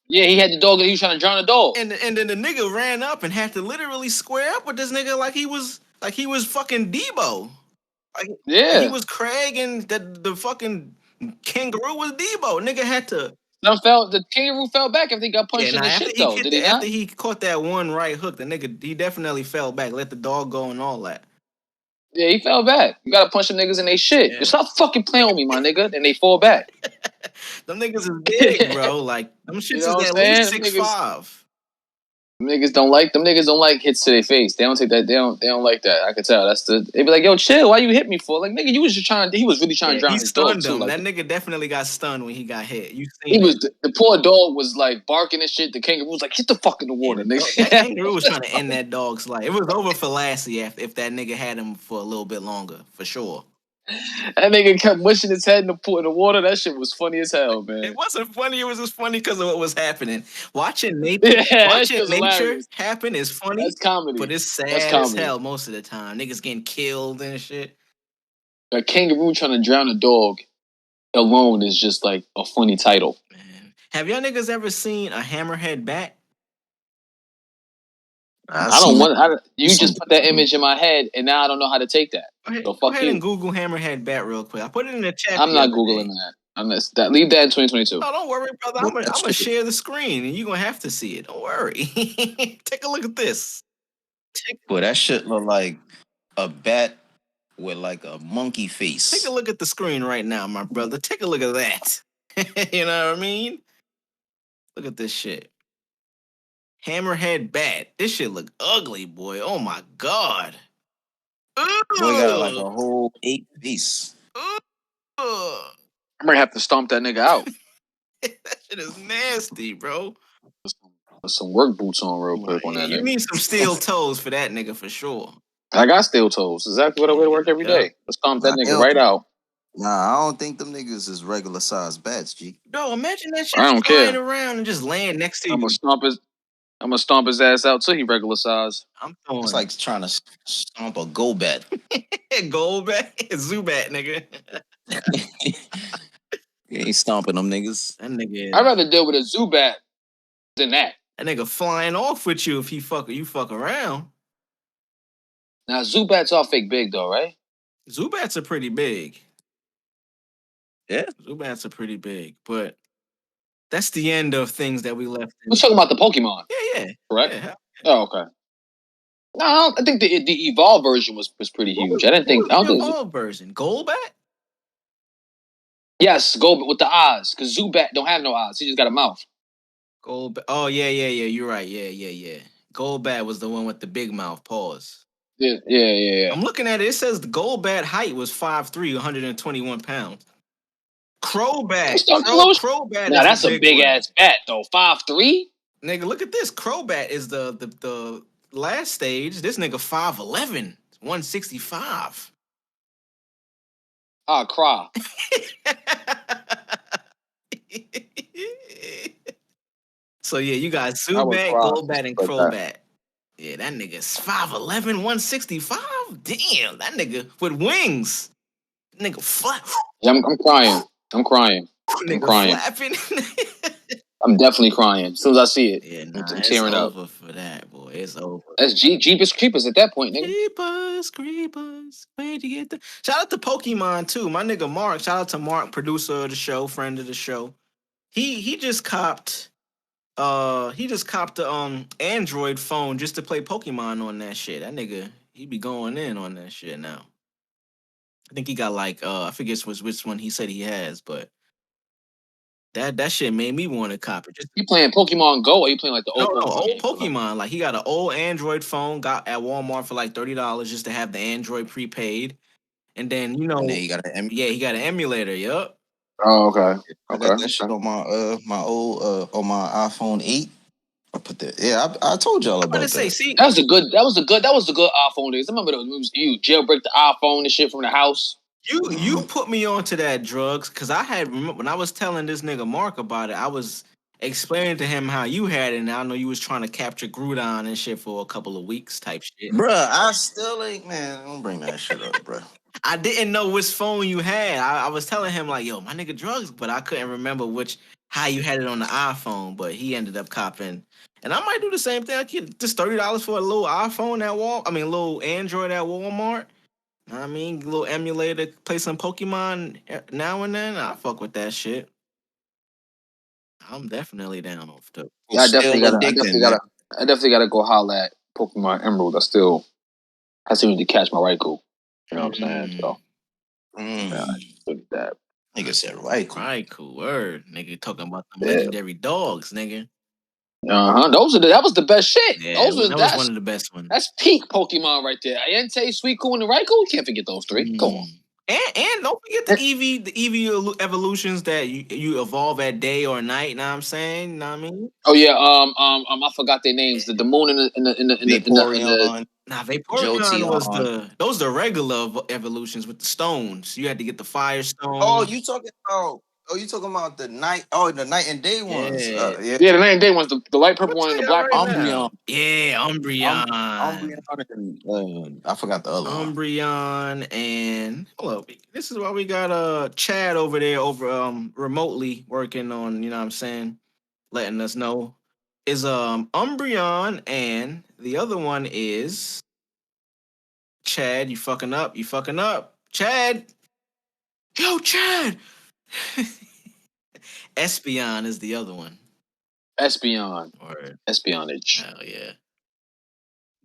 Yeah, he had the dog and he was trying to drown the dog. And then the nigga ran up and had to literally square up with this nigga like he was fucking Debo. Like he was Craig and the fucking kangaroo was Debo. Nigga had to the kangaroo fell back after he got punched in the shit though. After he caught that one right hook, the nigga he definitely fell back, let the dog go and all that. Yeah, he fell back. You gotta punch them niggas in they shit. Yeah. Stop fucking playing with me, my nigga. And they fall back. Them niggas is big, bro. Like them shits is at least 6'5". Them niggas don't like hits to their face. They don't take that. They don't like that. I could tell. They be like, yo, chill. Why you hit me for? Like, nigga, he was really trying to drown his dog too. Like, that nigga definitely got stunned when he got hit. The poor dog was like barking and shit. The kangaroo was like, hit the fuck in the water, nigga. That kangaroo was trying to end that dog's life. It was over for Lassie if that nigga had him for a little bit longer, for sure. That nigga kept mushing his head in the water. That shit was funny as hell, man. It wasn't funny. It was just funny because of what was happening. Watching nature happen is funny. That's comedy. But it's sad as hell most of the time. Niggas getting killed and shit. A kangaroo trying to drown a dog alone is just like a funny title. Man. Have y'all niggas ever seen a hammerhead bat? You just put that image in my head, and now I don't know how to take that. Go ahead and Google hammerhead bat real quick. I put it in the chat. I'm not Googling that. Leave that in 2022. No, don't worry, brother. I'm gonna share the screen, and you're gonna have to see it. Don't worry. Take a look at this. Boy, that shit look like a bat with like a monkey face. Take a look at the screen right now, my brother. Take a look at that. You know what I mean? Look at this shit. Hammerhead bat. This shit look ugly, boy. Oh my god. Boy got like a whole 8 piece. I'm gonna have to stomp that nigga out. That shit is nasty, bro. Some work boots on real quick on Yeah, that you nigga. need some steel toes for that nigga for sure. I got steel toes. Exactly what I wear to work every Yeah. day. Let's stomp that Nah, nigga right out. Nah, I don't think them niggas is regular size bats, G. Bro, imagine that shit I don't flying care. around and just land next to I'm you. gonna stomp his ass out till he regular size. I'm throwing It's like trying to stomp a go bat. gold bat, Zubat, nigga. You ain't stomping them niggas. That nigga, I'd rather deal with a Zubat than that. that nigga flying off with you if you fuck around. Now Zubats are fake big though, right? Zubats are pretty big. Yeah. Zubats are pretty big, but that's the end of things that we left. We're talking about the Pokemon, Yeah. correct? Yeah. Oh, okay. No, I think the evolved version was pretty huge. I don't think the evolved version. Golbat? Yes, go with the eyes, because Zubat don't have no eyes. He just got a mouth. Golbat. Oh, yeah. You're right. Yeah. Golbat was the one with the big mouth. Pause. Yeah. I'm looking at it. It says the Golbat height was 5'3", 121 pounds. Crobat. Crobat. Now that's a big ass bat though. 5'3". Nigga, look at this. Crobat is the last stage. This nigga 5'11", 165. Ah, cry. So yeah, you got Zubat, Golbat, and Crobat. Yeah, that nigga's 5'11", 165. Damn, that nigga with wings. Nigga flat. Yeah, I'm crying. I'm crying. Flapping. I'm definitely crying as soon as I see it. Yeah, I'm tearing up. It's over for that, boy. It's over. That's Jeepers Creepers at that point, nigga. Creepers. Where'd you get the? Shout out to Pokemon too. My nigga Mark. Shout out to Mark, producer of the show, friend of the show. He just copped. He just copped the Android phone just to play Pokemon on that shit. That nigga, he be going in on that shit now. I think he got like I forget which one he said he has, but that shit made me want to cop it. Just you playing Pokemon Go or you playing like the old Pokemon? Old Pokemon. Like he got an old Android phone, got at Walmart for like $30 just to have the Android prepaid, and then and then he got an he got an emulator. Yup. Oh, okay. I got that shit on my my old on my iPhone 8. I put that. Yeah, I told y'all about that. See, that was the good iPhone days. I remember those. You jailbreak the iPhone and shit from the house. You put me onto that drugs because I had when I was telling this nigga Mark about it, I was explaining to him how you had it, and I know you was trying to capture Groudon and shit for a couple of weeks type shit. Bruh, I still ain't, man. Don't bring that shit up, bruh. I didn't know which phone you had. I was telling him like, yo, my nigga drugs, but I couldn't remember how you had it on the iPhone, but he ended up copping. And I might do the same thing. I get just $30 for a little iPhone at a little Android at Walmart. I mean, a little emulator, play some Pokemon now and then. I fuck with that shit. I'm definitely down off the. Yeah, I definitely gotta go holler at Pokemon Emerald. I still need to catch my Raikou. You know what I'm saying? So yeah, that. Nigga said Raikou. Raikou, word. Nigga talking about the legendary dogs, nigga. That was the best shit. Yeah, that was one of the best ones. That's peak Pokemon right there. Entei, Suicune, and Raikou. You can't forget those three. Go on. And don't forget the Eevee evolutions that you evolve at day or night. Know what I'm saying? Know what I mean? Oh yeah. I forgot their names. The moon in the Vaporeon was those the regular evolutions with the stones. You had to get the fire stone. Oh, you talking about the night? Oh, the night and day ones. Yeah, the night and day ones. The light purple one and the black Umbreon. Yeah, Umbreon. Umbreon. I forgot the other one. Umbreon and hold up. This is why we got Chad over there remotely working on. You know what I'm saying? Letting us know is Umbreon and the other one is Chad. You fucking up. Chad. Yo, Chad. Espeon is the other one. Espeon. Word. Espionage. Hell yeah.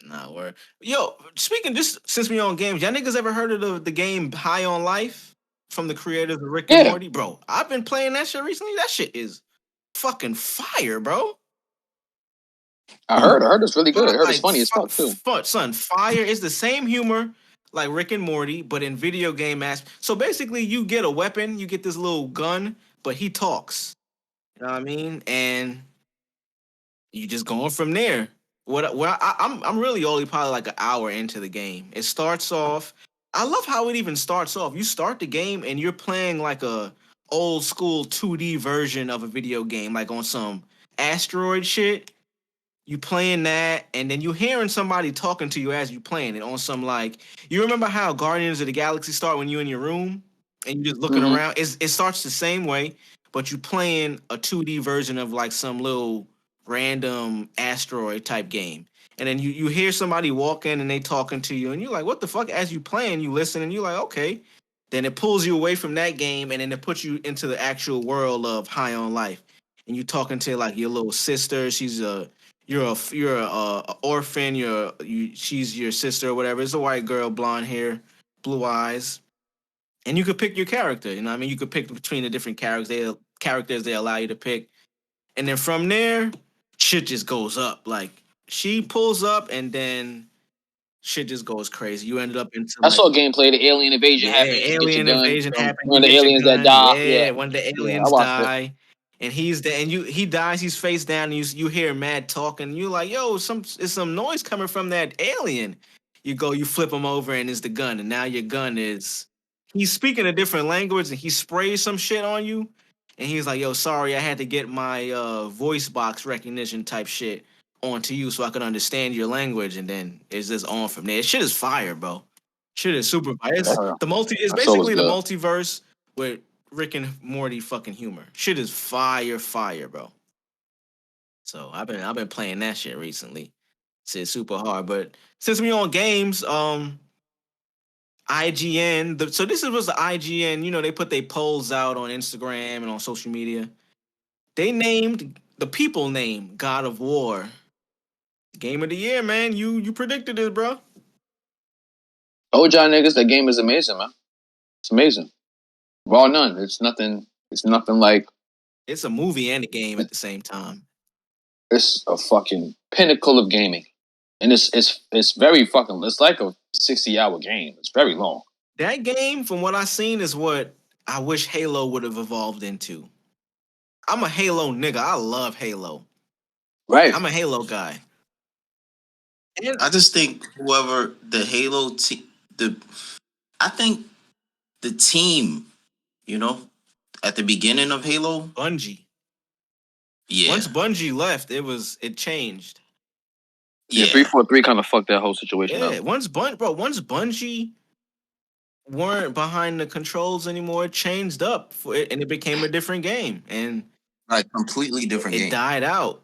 Nah, word. Yo, speaking just since we on games, y'all niggas ever heard of the game High on Life from the creators of Rick and Morty? Bro, I've been playing that shit recently. That shit is fucking fire, bro. I heard it's really good. I heard it's funny as fuck too. Son, fire is the same humor like Rick and Morty, but in video game aspect. So basically, you get a weapon, you get this little gun, but he talks. You know what I mean? And you just going from there. I'm really only probably like an hour into the game. It starts off. I love how it even starts off. You start the game and you're playing like a old school 2D version of a video game, like on some asteroid shit. You playing that, and then you hearing somebody talking to you as you playing it on some like. You remember how Guardians of the Galaxy start when you in your room and you just looking around? It starts the same way, but you playing a 2D version of like some little random asteroid type game. And then you hear somebody walk in and they talking to you, and you're like, what the fuck? As you playing, you listen, and you're like, okay. Then it pulls you away from that game, and then it puts you into the actual world of High on Life. And you talking to like your little sister. You're a orphan. She's your sister or whatever. It's a white girl, blonde hair, blue eyes, and you could pick your character. You know what I mean? You could pick between the different characters they allow you to pick, and then from there, shit just goes up. Like she pulls up, and then shit just goes crazy. You ended up into I saw gameplay. The alien invasion yeah, happened. alien invasion happened. When You the get your aliens that gun. die. Yeah, when the I aliens watched die. And he dies, he's face down, and you hear Mad talking, you like, yo, it's some noise coming from that alien. You flip him over, and it's the gun, and now your gun is he's speaking a different language, and he sprays some shit on you, and he's like, yo, sorry, I had to get my voice box recognition type shit onto you so I could understand your language, and then it's just on from there. Shit is fire, bro. Shit is super fire. It's basically the multiverse with Rick and Morty fucking humor. Shit is fire, bro. So I've been playing that shit recently. It's super hard, but since we on games, IGN. So this was the IGN. You know, they put their polls out on Instagram and on social media. They named the people name God of War Game of the Year, man. You predicted it, bro. Oh, John niggas, that game is amazing, man. It's amazing. Raw none. It's nothing like. It's a movie and a game at the same time. It's a fucking pinnacle of gaming, and it's very fucking. It's like a 60-hour game. It's very long. That game, from what I've seen, is what I wish Halo would have evolved into. I'm a Halo nigga. I love Halo. Right. I'm a Halo guy. And I just think whoever the Halo team, I think the team, you know, at the beginning of Halo, Bungie. Yeah. Once Bungie left, it changed. Yeah, 343 kind of fucked that whole situation up. Once Bungie weren't behind the controls anymore, it changed up and it became a different game, and like completely different game. It died out.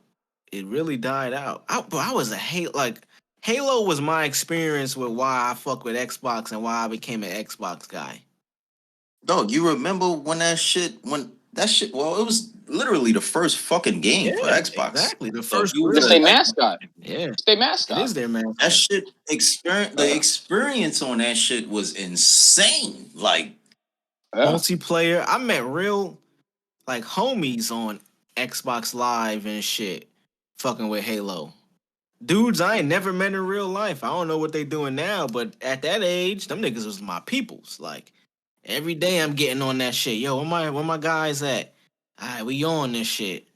It really died out. I was a Halo was my experience with why I fuck with Xbox and why I became an Xbox guy. Dog, you remember when that shit? Well, it was literally the first fucking game for Xbox. Exactly, the first. It's their mascot. Yeah, it's their mascot. It is their mascot. That shit the experience on that shit was insane. Like multiplayer. I met real like homies on Xbox Live and shit, fucking with Halo. Dudes I ain't never met in real life. I don't know what they doing now, but at that age, them niggas was my peoples. Like every day I'm getting on that shit. Yo, where my guys at? All right, we on this shit.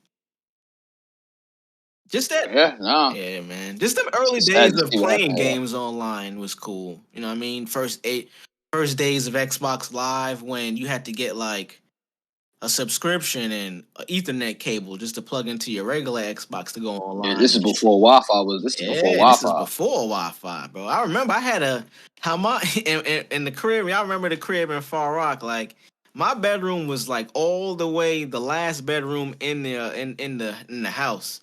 Just that. Yeah, man. Just them early days of playing games online was cool. You know what I mean? First days of Xbox Live when you had to get like a subscription and an Ethernet cable just to plug into your regular Xbox to go online. Yeah, this is before Wi-Fi This is before Wi-Fi, bro. I remember I had in the crib. I remember the crib in Far Rock. Like my bedroom was like all the way the last bedroom in the house,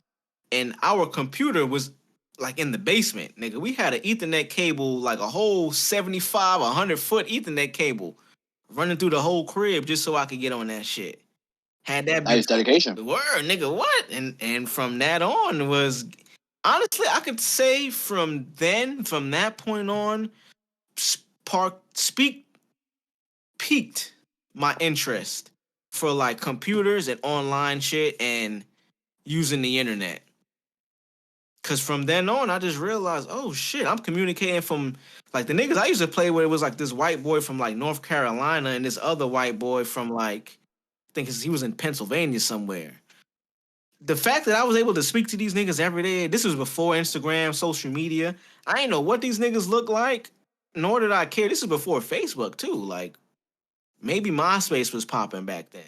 and our computer was like in the basement, nigga. We had an Ethernet cable, like a whole 75, 100-foot Ethernet cable running through the whole crib just so I could get on that shit. Had that nice dedication. Word, nigga, what? And from that on was honestly, I could say from that point on, peaked my interest for like computers and online shit and using the internet. Cause from then on, I just realized, oh shit, I'm communicating from like the niggas I used to play with. It was like this white boy from like North Carolina and this other white boy from like, I think he was in Pennsylvania somewhere. the fact that I was able to speak to these niggas every day, this was before Instagram, social media. I ain't know what these niggas look like, nor did I care. This is before Facebook too. Like maybe MySpace was popping back then.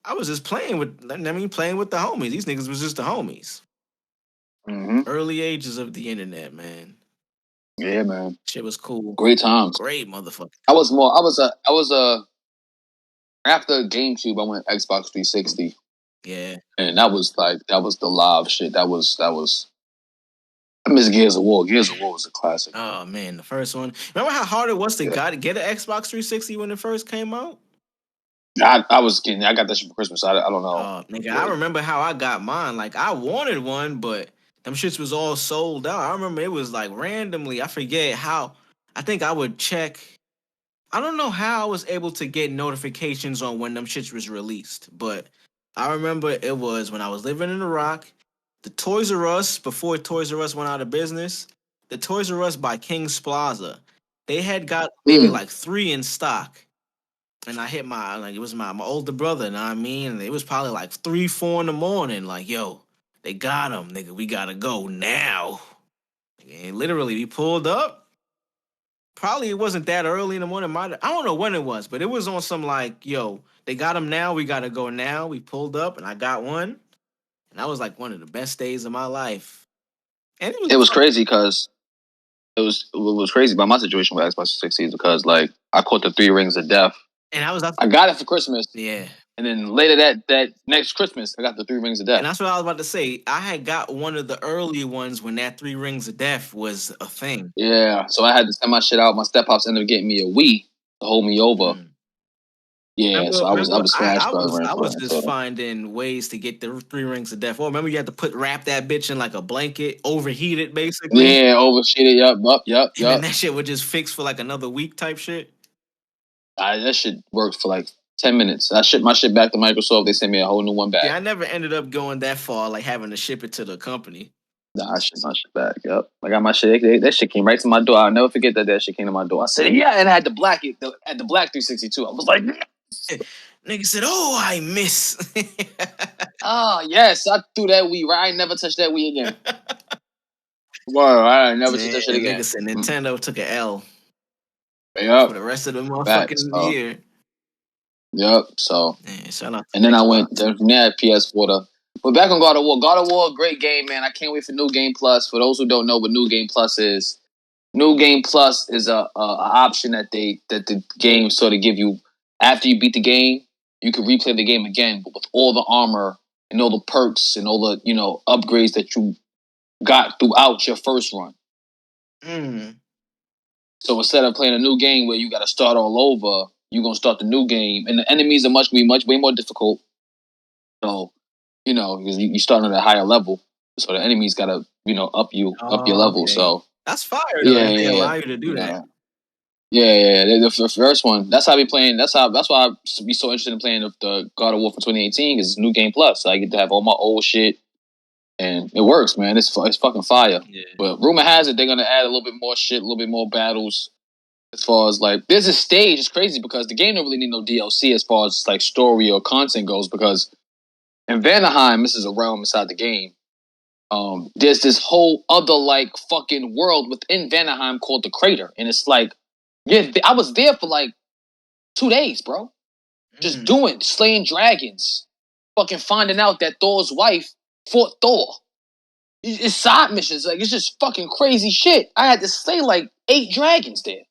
I was just playing with the homies. These niggas was just the homies. Mm-hmm. Early ages of the internet, man. Yeah, man. Shit was cool. Great times. Great motherfucker. I was after GameCube, I went Xbox 360. Yeah. And that was the live shit. That was I miss Gears of War. Gears of War was a classic. Oh man, the first one. Remember how hard it was to get an Xbox 360 when it first came out? I was kidding. I got that shit for Christmas. I don't know. Nigga, I remember how I got mine. Like I wanted one, but them shits was all sold out. I remember it was like randomly. I forget how. I think I would check. I don't know how I was able to get notifications on when them shits was released, but I remember it was when I was living in the Rock. The Toys R Us, before Toys R Us went out of business, the Toys R Us by King's Plaza, they had got maybe like 3 in stock. And I hit it was my older brother, you know what I mean? And it was probably like 3, 4 in the morning. Like, yo, they got them, nigga. We gotta go now. And literally, we pulled up. Probably it wasn't that early in the morning. I don't know when it was, but it was on some like, yo, they got them now. We gotta go now. We pulled up, and I got one. And that was like one of the best days of my life. And it was crazy because it was crazy about my situation with Xbox 360 because like I caught the 3 Rings of Death. And I got it for Christmas. Yeah. And then later that next Christmas, I got the 3 Rings of Death. And that's what I was about to say. I had got one of the early ones when that 3 Rings of Death was a thing. Yeah. So I had to send my shit out. My step-pops ended up getting me a Wii to hold me over. Yeah, so I was just finding ways to get the 3 Rings of Death. Oh, remember you had to wrap that bitch in like a blanket, overheat it basically. Yeah, overheat it. Yup. And then that shit would just fix for like another week type shit. That shit worked for like 10 minutes. I shipped my shit back to Microsoft. They sent me a whole new one back. Yeah, I never ended up going that far, like having to ship it to the company. Nah, I shipped my shit back. Yup. I got my shit. That shit came right to my door. I'll never forget that shit came to my door. I said, yeah, and I had the black 362. I was like, nigga said, oh, I miss. Oh, yes. I threw that Wii right. I ain't never touched that Wii again. Well, I ain't never touched that shit again. Nigga said Nintendo took an L. Yep. For the rest of the motherfucking year. Yep. So, shout out and then I went from there PS4 but back on God of War. God of War, great game, man. I can't wait for New Game Plus. For those who don't know what New Game Plus is, New Game Plus is a option that the game sort of give you after you beat the game. You can replay the game again, but with all the armor and all the perks and all the upgrades that you got throughout your first run. So instead of playing a new game where you got to start all over, you're gonna start the new game, and the enemies are way more difficult. So because you start at a higher level, so the enemies gotta up your level. Okay. So that's fire. They allow you to do that. Yeah. The first one. That's how I be playing. That's why I be so interested in playing the God of War for 2018 because it's New Game Plus. So I get to have all my old shit, and it works, man. It's fucking fire. Yeah. But rumor has it they're gonna add a little bit more shit, a little bit more battles. As far as like, there's a stage. It's crazy because the game don't really need no DLC as far as like story or content goes. Because in Vanaheim, this is a realm inside the game. There's this whole other like fucking world within Vanaheim called the Crater, and it's like, yeah, I was there for like 2 days, bro. Just slaying dragons, fucking finding out that Thor's wife fought Thor. It's side missions, like it's just fucking crazy shit. I had to slay like 8 dragons there,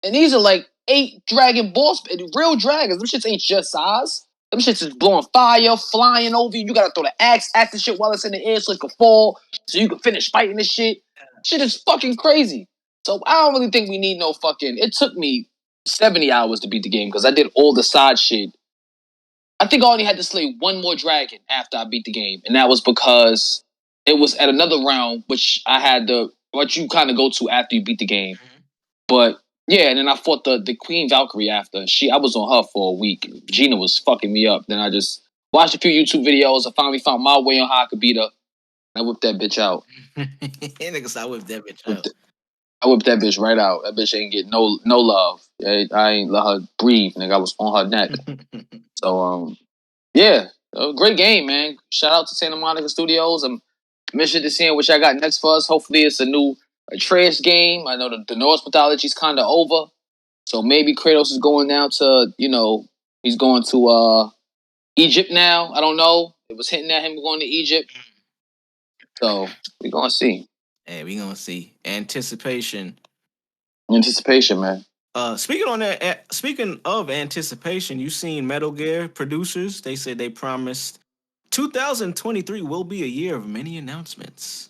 and these are like 8 dragon boss, real dragons. Them shits ain't just size. Them shits is blowing fire, flying over you. You gotta throw the axe at the shit while it's in the air so it can fall, so you can finish fighting this shit. Shit is fucking crazy. So I don't really think we need no fucking... It took me 70 hours to beat the game because I did all the side shit. I think I only had to slay 1 more dragon after I beat the game, and that was because it was at another round, which I had what you kind of go to after you beat the game. But yeah, and then I fought the Queen Valkyrie after. I was on her for a week. Gina was fucking me up. Then I just watched a few YouTube videos. I finally found my way on how I could beat her. I whipped that bitch out. Niggas, I whipped that bitch out. I whipped that bitch right out. That bitch ain't get no love. I ain't let her breathe, nigga. I was on her neck. So yeah, Great game, man. Shout out to Santa Monica Studios. I'm interested to seeing what y'all got next for us. Hopefully, it's a new Atreus game. I know the Norse mythology is kind of over, so maybe Kratos is going now to he's going to Egypt now. I don't know. It was hinting at him going to Egypt, so we're gonna see. Hey, we gonna see. Anticipation, man. Speaking of anticipation, you seen Metal Gear producers? They said they promised 2023 will be a year of many announcements.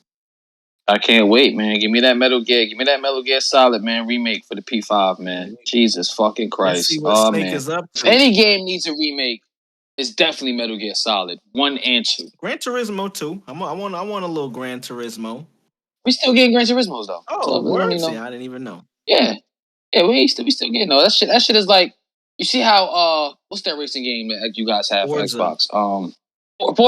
I can't wait, man. Give me that Metal Gear. Give me that Metal Gear Solid, man. Remake for the P5, man. Jesus fucking Christ. Let's see what Snake man. is up to. If any game needs a remake, it's definitely Metal Gear Solid 1 and 2. Gran Turismo 2. I want a little Gran Turismo. We still getting Gran Turismos though. Oh, word? See, I didn't even know. Yeah, we still getting no. That shit is like, you see how what's that racing game that you guys have Forza. for Xbox?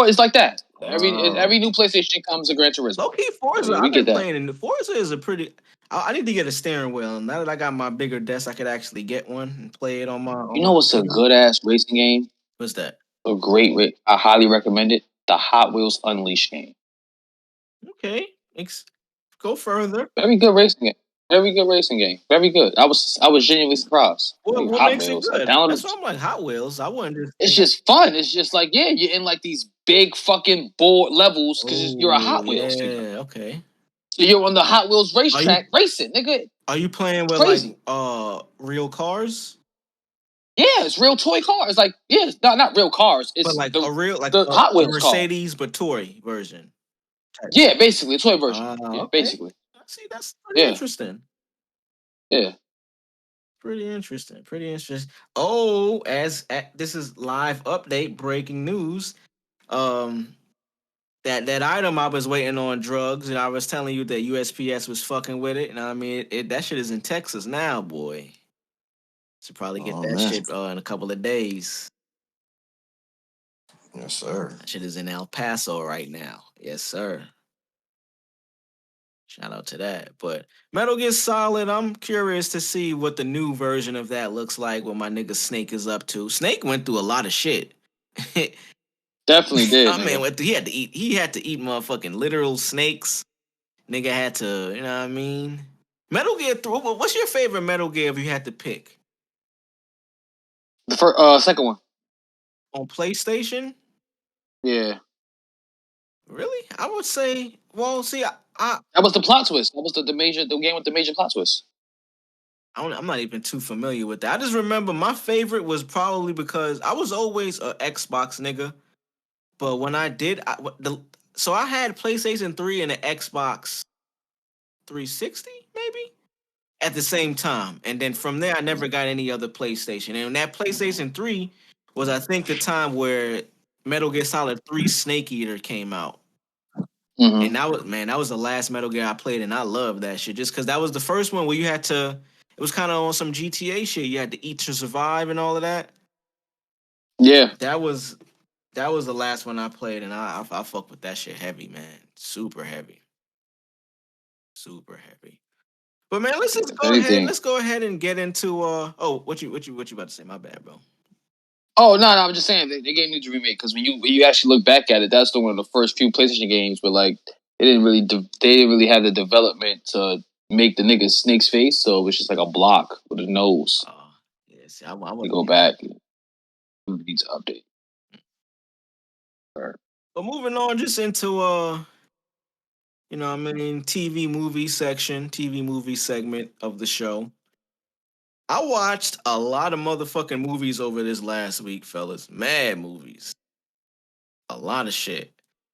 It's like that. Every new PlayStation comes a Gran Turismo. Low key Forza. I've been playing, and Forza is a pretty. I need to get a steering wheel. Now that I got my bigger desk, I could actually get one and play it on my. You know what's a good ass racing game? What's that? A great. I highly recommend it. The Hot Wheels Unleashed game. Okay, go further. Very good racing game. Very good. I was genuinely surprised. What Hot makes Wheels. it good? That's why I'm like Hot Wheels. I wouldn't. It's just fun. It's just like, yeah, you're in like these big fucking board levels because you're a Hot Wheels. Yeah, okay. So you're on the Hot Wheels racetrack racing, nigga. Are you playing with like real cars? Yeah, it's real toy cars. Like, yeah, not real cars. It's but like the Hot Wheels Mercedes but toy version. Yeah, basically a toy version. Yeah, okay. Basically. See, that's pretty interesting. Yeah. Pretty interesting. Oh, this is live update, breaking news. That item I was waiting on, drugs, and I was telling you that USPS was fucking with it. And I mean, that shit is in Texas now, boy. Should probably get shit in a couple of days. Yes, sir. That shit is in El Paso right now. Yes, sir. Shout out to that. But Metal Gear Solid, I'm curious to see what the new version of that looks like, what my nigga Snake is up to. Snake went through a lot of shit. Definitely did. I mean, he had to eat motherfucking literal snakes. Nigga had to, you know what I mean? Metal Gear 3, what's your favorite Metal Gear if you had to pick? The second one. On PlayStation? Yeah. Really? I would say, well, see, that was the plot twist. That was the game with the major plot twist. I'm not even too familiar with that. I just remember my favorite was probably because I was always an Xbox nigga. But when I did, so I had PlayStation 3 and an Xbox 360, maybe? At the same time. And then from there, I never got any other PlayStation. And that PlayStation 3 was, I think, the time where Metal Gear Solid 3 Snake Eater came out. Mm-hmm. And that was the last Metal Gear I played, and I loved that shit. Just because that was the first one where you had to, it was kind of on some GTA shit. You had to eat to survive and all of that. Yeah. That was the last one I played, and I fuck with that shit heavy, man. Super heavy. But man, let's go ahead and get into what you about to say? My bad, bro. Oh no, I'm just saying the game needs a remake because when you actually look back at it, that's one of the first few PlayStation games where like they didn't really have the development to make the nigga Snake's face, so it was just like a block with a nose. Yes, I want to go back. It needs to update. Right. But moving on, just into TV movie segment of the show. I watched a lot of motherfucking movies over this last week, fellas. Mad movies. A lot of shit.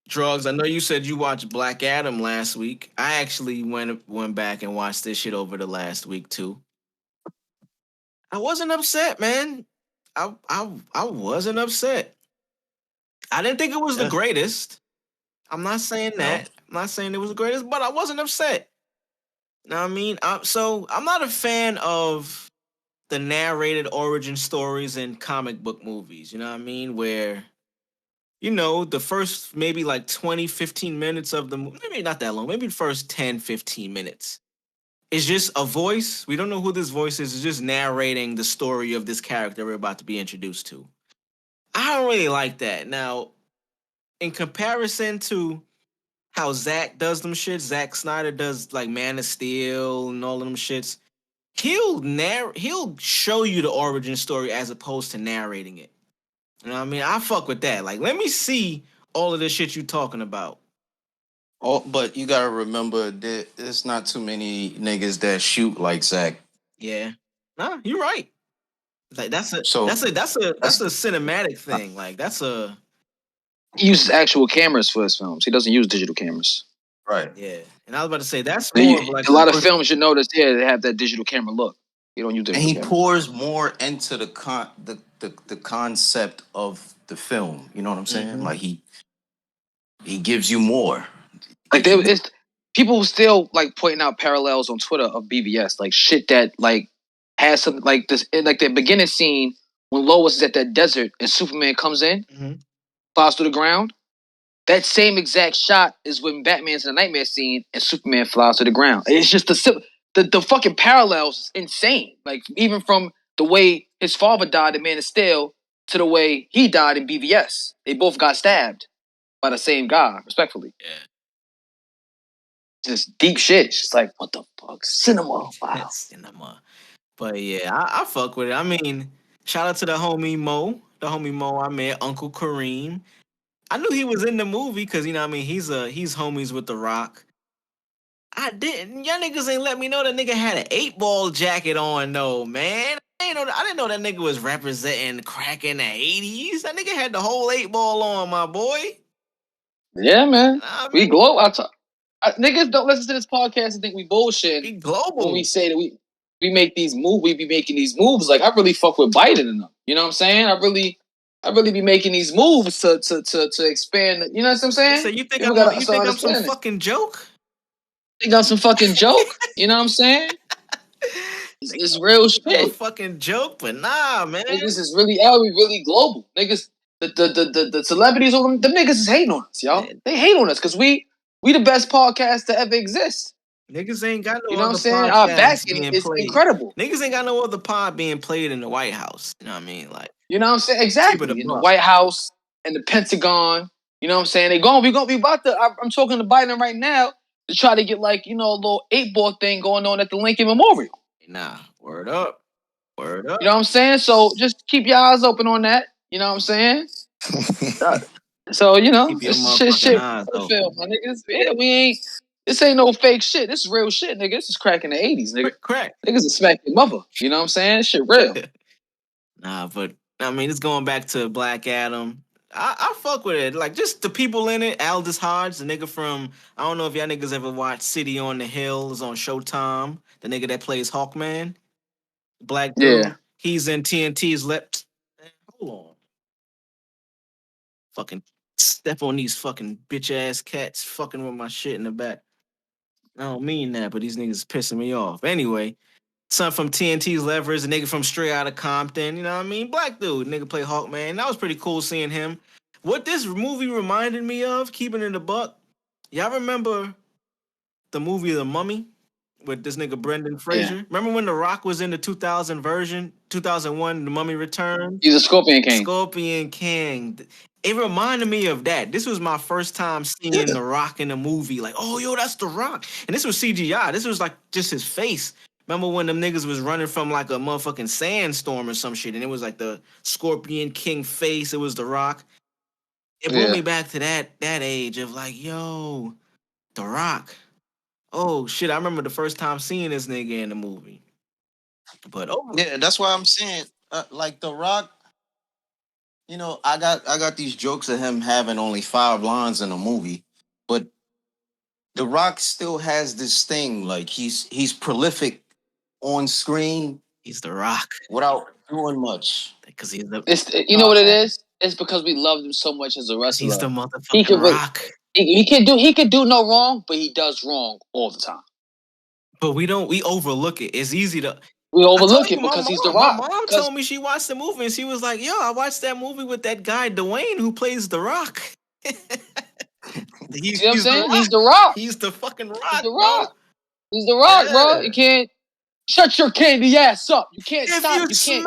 Drvgz, I know you said you watched Black Adam last week. I actually went back and watched this shit over the last week too. I wasn't upset, man. I wasn't upset. I didn't think it was the greatest. I'm not saying that. I'm not saying it was the greatest, but I wasn't upset. You know what I mean? So I'm not a fan of the narrated origin stories in comic book movies. You know what I mean? Where, the first maybe like 20, 15 minutes of the movie, maybe not that long, maybe the first 10, 15 minutes. It's just a voice. We don't know who this voice is. It's just narrating the story of this character we're about to be introduced to. I don't really like that. Now, in comparison to how Zack does them shits, Zack Snyder does like Man of Steel and all of them shits. He'll show you the origin story as opposed to narrating it. You know what I mean? I fuck with that. Like, let me see all of this shit you talking about. Oh, but you gotta remember that there's not too many niggas that shoot like Zach. Yeah. Nah, you're right. Like that's a So that's a cinematic thing. Like that's a He uses actual cameras for his films. He doesn't use digital cameras. right. yeah. And I was about to say that's more of like a lot of films you notice, yeah, they have that digital camera look. You don't use digital And he cameras. pours more into the concept of the film. You know what I'm saying? Mhm. Like he gives you more. Like it's people still like pointing out parallels on Twitter of BVS, like shit that like has something like this, like the beginning scene when Lois is at that desert and Superman comes in, flies through the ground. That same exact shot is when Batman's in the nightmare scene and Superman flies to the ground. It's just the fucking parallels is insane. Like even from the way his father died in Man of Steel to the way he died in BVS. They both got stabbed by the same guy, respectfully. Yeah. Just deep shit. It's just like, what the fuck? Cinema. Wow. Cinema. But yeah, I fuck with it. I mean, shout out to the homie Mo. The homie Mo I met, Uncle Kareem. I knew he was in the movie because, you know what I mean, he's homies with The Rock. I didn't. Y'all niggas ain't let me know that nigga had an 8-ball jacket on, though, man. I didn't know that nigga was representing crack in the 80s. That nigga had the whole 8-ball on, my boy. Yeah, man. I We mean, glow. Niggas don't listen to this podcast and think we bullshit we global. when we say that we make these moves. We be making these moves. Like I really fuck with Biden and them. You know what I'm saying? I really be making these moves to expand. You know what I'm saying? So you think People I'm gotta start some understanding. fucking joke? Think I'm some fucking joke? You know what I'm saying? It's real shit. I'm a fucking joke, but nah, man. Niggas is really out. We really global. Niggas, the celebrities, all them niggas is hating on us, y'all. They hate on us because we the best podcast to ever exist. Niggas ain't got no You know what I'm other saying? Our podcasts backing being is played. incredible. Niggas ain't got no other pod being played in the White House. You know what I mean? Like, you know what I'm saying? Exactly. In the White House and the Pentagon. You know what I'm saying? We about to. I'm talking to Biden right now to try to get like a little 8-ball thing going on at the Lincoln Memorial. Nah, word up. Word up. You know what I'm saying? So just keep your eyes open on that. You know what I'm saying? So keep your it's shit eyes open. film, my niggas. Yeah, we ain't. This ain't no fake shit. This is real shit, nigga. This is crack in the 80s, nigga. Crack. Niggas is smacking mother. You know what I'm saying? This shit real. Nah, but I mean, it's going back to Black Adam. I fuck with it. Like, just the people in it. Aldous Hodge, the nigga from, I don't know if y'all niggas ever watched City on the Hill. It's on Showtime. The nigga that plays Hawkman. Black dude. Yeah. He's in TNT's Hold on. Fucking step on these fucking bitch-ass cats fucking with my shit in the back. I don't mean that, but these niggas pissing me off. Anyway, son from TNT's Leverage, a nigga from Straight Outta Compton, you know what I mean? Black dude, nigga play Hawkman. That was pretty cool seeing him. What this movie reminded me of, keeping it a buck, y'all remember the movie The Mummy with this nigga Brendan Fraser? Yeah. Remember when The Rock was in the 2000 version, 2001, The Mummy Returned? He's a Scorpion King. Scorpion King. It reminded me of that. This was my first time seeing The Rock in a movie. Like, oh, yo, that's The Rock. And this was CGI. This was like just his face. Remember when them niggas was running from like a motherfucking sandstorm or some shit, and it was like the Scorpion King face. It was The Rock. It brought me back to that age of like, yo, The Rock. Oh, shit, I remember the first time seeing this nigga in the movie. But yeah, that's why I'm saying, like The Rock, you know, I got these jokes of him having only 5 lines in a movie, but The Rock still has this thing, like he's prolific on screen. He's The Rock without doing much. Because he's the. You know what it is? It's because we loved him so much as a wrestler. He's the motherfucking Rock. He can do no wrong, but he does wrong all the time. But we overlook it. It's easy to. We overlook it because he's The Rock. My mom told me she watched the movie and she was like, yo, I watched that movie with that guy, Dwayne, who plays The Rock. You know what I'm saying? He's The Rock. He's the fucking Rock. He's The Rock. He's The Rock, bro. You can't shut your candy ass up. You can't stop. You can't.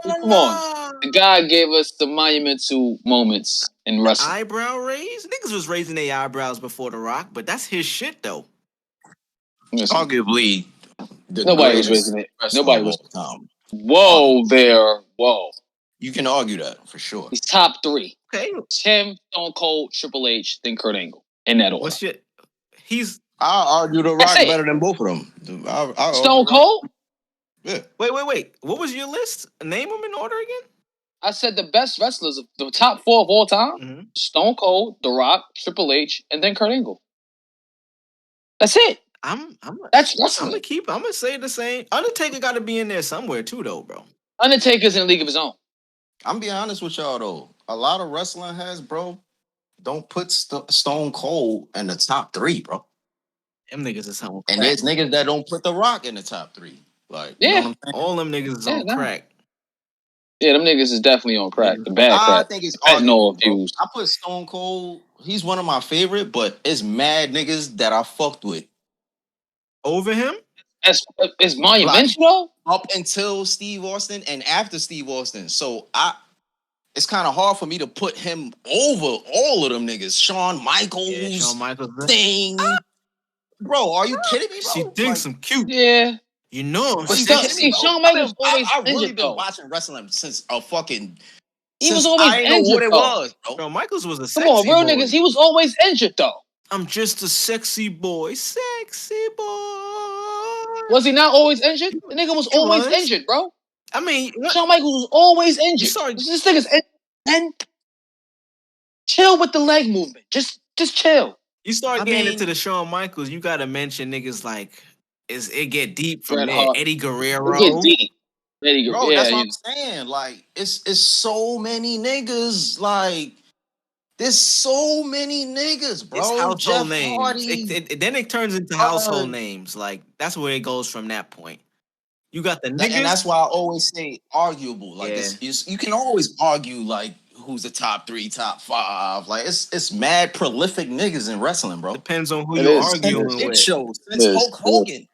Come on. The guy gave us the monumental moments in wrestling. Eyebrow raise? Niggas was raising their eyebrows before The Rock, but that's his shit though. Listen, Arguably, the nobody was greatest raising it. wrestler Nobody of was. all time. Whoa there. Whoa. You can argue that for sure. He's top 3. Okay. It's him, Stone Cold, Triple H, then Kurt Angle. In that order. What's your? He's. I'll argue The Rock better than both of them. I'll Stone Cold? Yeah. Wait. What was your list? Name them in order again. I said the best wrestlers, the top 4 of all time: Mm-hmm. Stone Cold, The Rock, Triple H, and then Kurt Angle. That's it. That's wrestling. I'm gonna say the same. Undertaker got to be in there somewhere too, though, bro. Undertaker's in a league of his own. I'm being honest with y'all though. A lot of wrestling heads, bro, don't put Stone Cold in the top 3, bro. Them niggas is something. And there's niggas that don't put The Rock in the top 3. Like, yeah, you know what I'm saying? All them niggas is on crack. Yeah, them niggas is definitely on crack. The bad crack. I think it's no abused. I put Stone Cold. He's one of my favorite, but it's mad niggas that I fucked with over him. It's monumental up until Steve Austin and after Steve Austin. So it's kind of hard for me to put him over all of them niggas. Shawn Michaels, Sting. Bro, are you kidding me, bro? She thinks I'm cute. Yeah. You know, but Shawn Michaels always I've really injured, been though. watching wrestling since a fucking. He was always I injured, know what it though. was, bro. Bro, Michaels was a sexy boy. Come on, real niggas. He was always injured, though. I'm just a sexy boy. Sexy boy. Was he not always injured? The nigga was always injured, bro. I mean, Shawn Michaels was always injured. This nigga's injured. And chill with the leg movement. Just chill. You start getting into the Shawn Michaels, you gotta mention niggas like it get deep from there. Eddie Guerrero. It get deep. Bro, that's what I'm saying. Like, it's so many niggas. Like, there's so many niggas, bro. It's household Jeff names. Hardy. Then it turns into household names. Like, that's where it goes from that point. You got the niggas. And that's why I always say arguable. Like, you can always argue, like, who's the top 3, top 5. Like, it's mad prolific niggas in wrestling, bro. Depends on who you're arguing with. It shows. Since Hulk Hogan.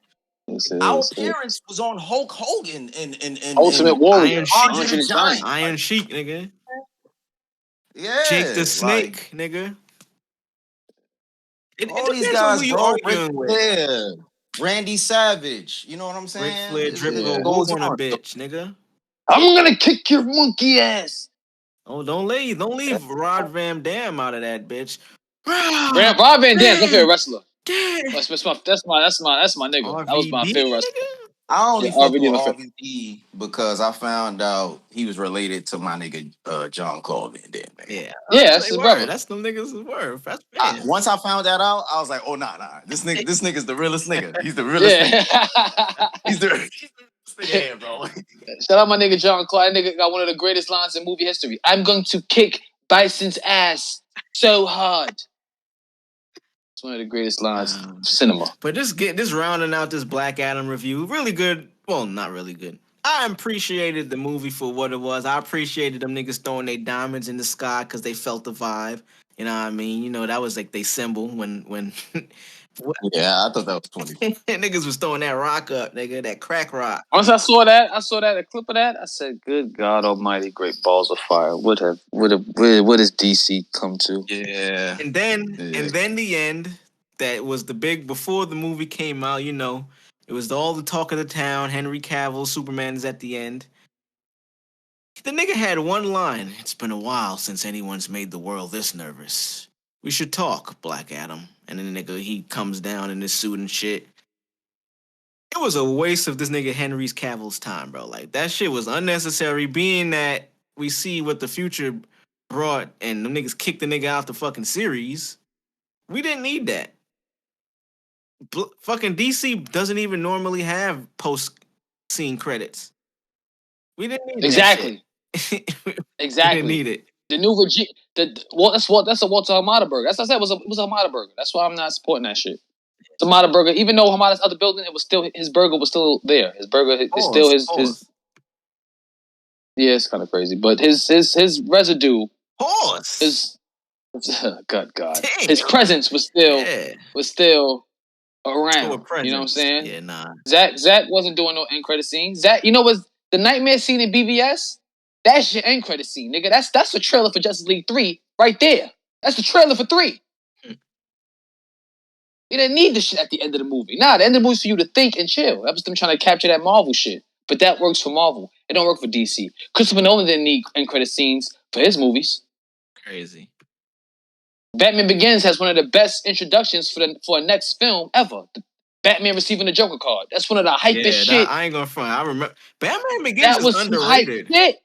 Our parents was on Hulk Hogan and Ultimate Warrior, Iron Sheik, nigga. Yeah, Jake the Snake, nigga. All these guys, who you arguing with. Yeah, Randy Savage. You know what I'm saying? Ric Flair goes on a bitch, nigga. I'm gonna kick your monkey ass. Oh, don't leave Rod Van Dam out of that bitch. Rod Van Dam's my favorite wrestler. That's my nigga. RVD, that was my favorite wrestler. I only fuck with RVD because I found out he was related to my nigga John Corbin. Then, yeah, that's his brother. That's them niggas' word. Once I found that out, I was like, oh nah. This nigga's the realest nigga. He's the realest nigga. He's the realest nigga, bro. Shout out my nigga John Clark. That nigga got one of the greatest lines in movie history. I'm going to kick Bison's ass so hard. It's one of the greatest lines in cinema. But just rounding out this Black Adam review, really good. Well, not really good. I appreciated the movie for what it was. I appreciated them niggas throwing their diamonds in the sky because they felt the vibe. You know what I mean? You know, that was like they symbol when yeah, I thought that was funny. Niggas was throwing that rock up, nigga, that crack rock. Once I saw that, a clip of that, I said, good God almighty, great balls of fire. What has DC come to? Yeah. And then the end, that was the big, before the movie came out, you know, it was all the talk of the town. Henry Cavill, Superman is at the end. The nigga had one line. It's been a while since anyone's made the world this nervous. We should talk, Black Adam. And then the nigga, he comes down in his suit and shit. It was a waste of this nigga Henry Cavill's time, bro. Like, that shit was unnecessary, being that we see what the future brought and them niggas kicked the nigga out the fucking series. We didn't need that. Fucking DC doesn't even normally have post-scene credits. We didn't need exactly. that shit. Exactly. We didn't need it. The new regime. That's a Walter Hamada burger. That's what I said. It was a Hamada burger. That's why I'm not supporting that shit. It's a Hamada burger. Even though Hamada's other building, it was still his burger was still there. His burger is still his. Yeah, it's kind of crazy, but his residue. Horse. God. Damn. His presence was still around. You know what I'm saying? Yeah, nah. Zach wasn't doing no end credit scene. Zach, you know, was the nightmare scene in BVS? That's your end credit scene, nigga. That's the trailer for Justice League 3 right there. That's the trailer for 3. You didn't need this shit at the end of the movie. Nah, the end of the movie is for you to think and chill. That was them trying to capture that Marvel shit. But that works for Marvel. It don't work for DC. Christopher Nolan didn't need end credit scenes for his movies. Crazy. Batman Begins has one of the best introductions for a next film ever. Batman receiving the Joker card. That's one of the hypest shit. I ain't gonna front. I remember Batman Begins is underrated. Shit.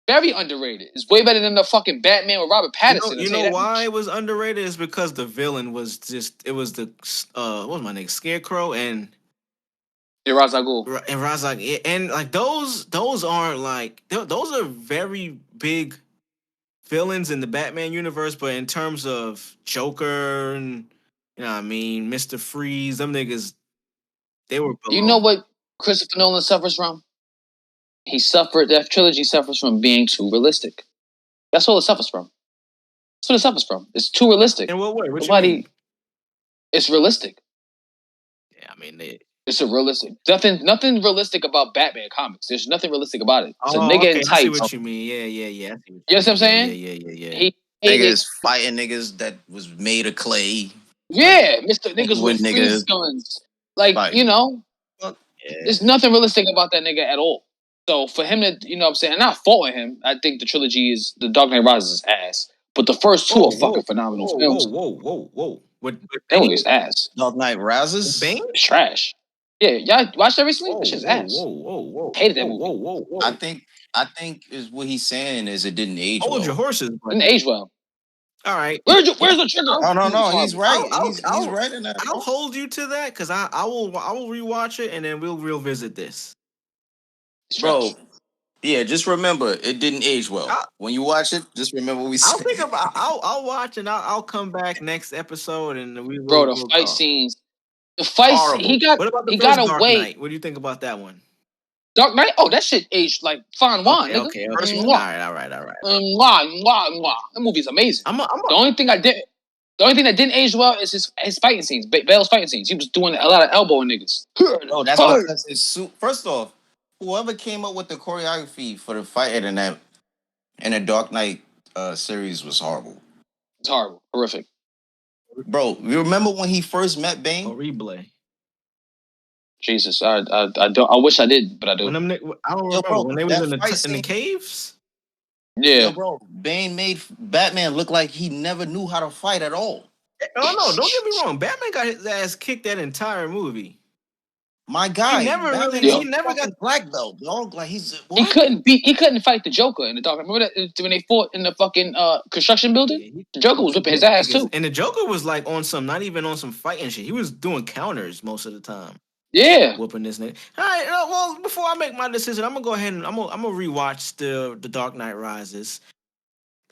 Very underrated. It's way better than the fucking Batman with Robert Pattinson. You know why it was underrated? Is because the villain was just what was my name? Scarecrow and Ra's al Ghul. And Ra's al Ghul. And like those aren't like those are very big villains in the Batman universe, but in terms of Joker and you know what I mean, Mr. Freeze, them niggas, they were below. You know what Christopher Nolan suffers from? That trilogy suffers from being too realistic. That's all it suffers from. That's what it suffers from. It's too realistic. In what way? What you mean? It's realistic. Yeah, I mean, it's a realistic. Nothing realistic about Batman comics. There's nothing realistic about it. It's a nigga in tights. I see what you mean. Yeah. You know what I'm saying? Yeah. Niggas fighting niggas that was made of clay. Yeah, niggas with freeze guns. Like, you know, there's nothing realistic about that nigga at all. So for him to, you know what I'm saying, I'm not faulting him. I think the trilogy is The Dark Knight Rises ass. But the first two are fucking phenomenal films. Whoa. That movie's ass. Dark Knight Rises? It's trash. Yeah, y'all watched that recently? That shit's ass. Hated that movie. I think is what he's saying is it didn't age Hold well. your horses. Didn't age well. All right. Where's the trigger? No, he's right. He's right in that. I'll hold you to that because I will rewatch it and then we'll revisit this. Bro, yeah, just remember it didn't age well. When you watch it, just remember what we said. I'll watch and I'll come back next episode and the fight scenes. The fights horrible. What about the first Dark Knight? What do you think about that one? Dark Knight? Oh, that shit aged like fine wine, nigga. Okay. All right. That movie's amazing. The only thing that didn't age well is his fighting scenes. Bale's fighting scenes. He was doing a lot of elbowing niggas. Oh, that's because his suit. First off, whoever came up with the choreography for the fight in the Dark Knight series was horrible. It's horrible, horrific. Bro, you remember when he first met Bane? Horrible. Jesus, I don't. I wish I did, but I do. I don't remember when they was in the caves. Yeah, bro. Bane made Batman look like he never knew how to fight at all. Oh no! Don't get me wrong. Batman got his ass kicked that entire movie. My guy, he never got black belt, dog. Like he's he couldn't fight the Joker in the Dark. Remember that when they fought in the fucking construction building? The Joker was whipping his ass too. And the Joker was like not even on some fighting shit. He was doing counters most of the time. Yeah, whooping this nigga. All right. Well, before I make my decision, I'm gonna go ahead and I'm gonna rewatch the Dark Knight Rises.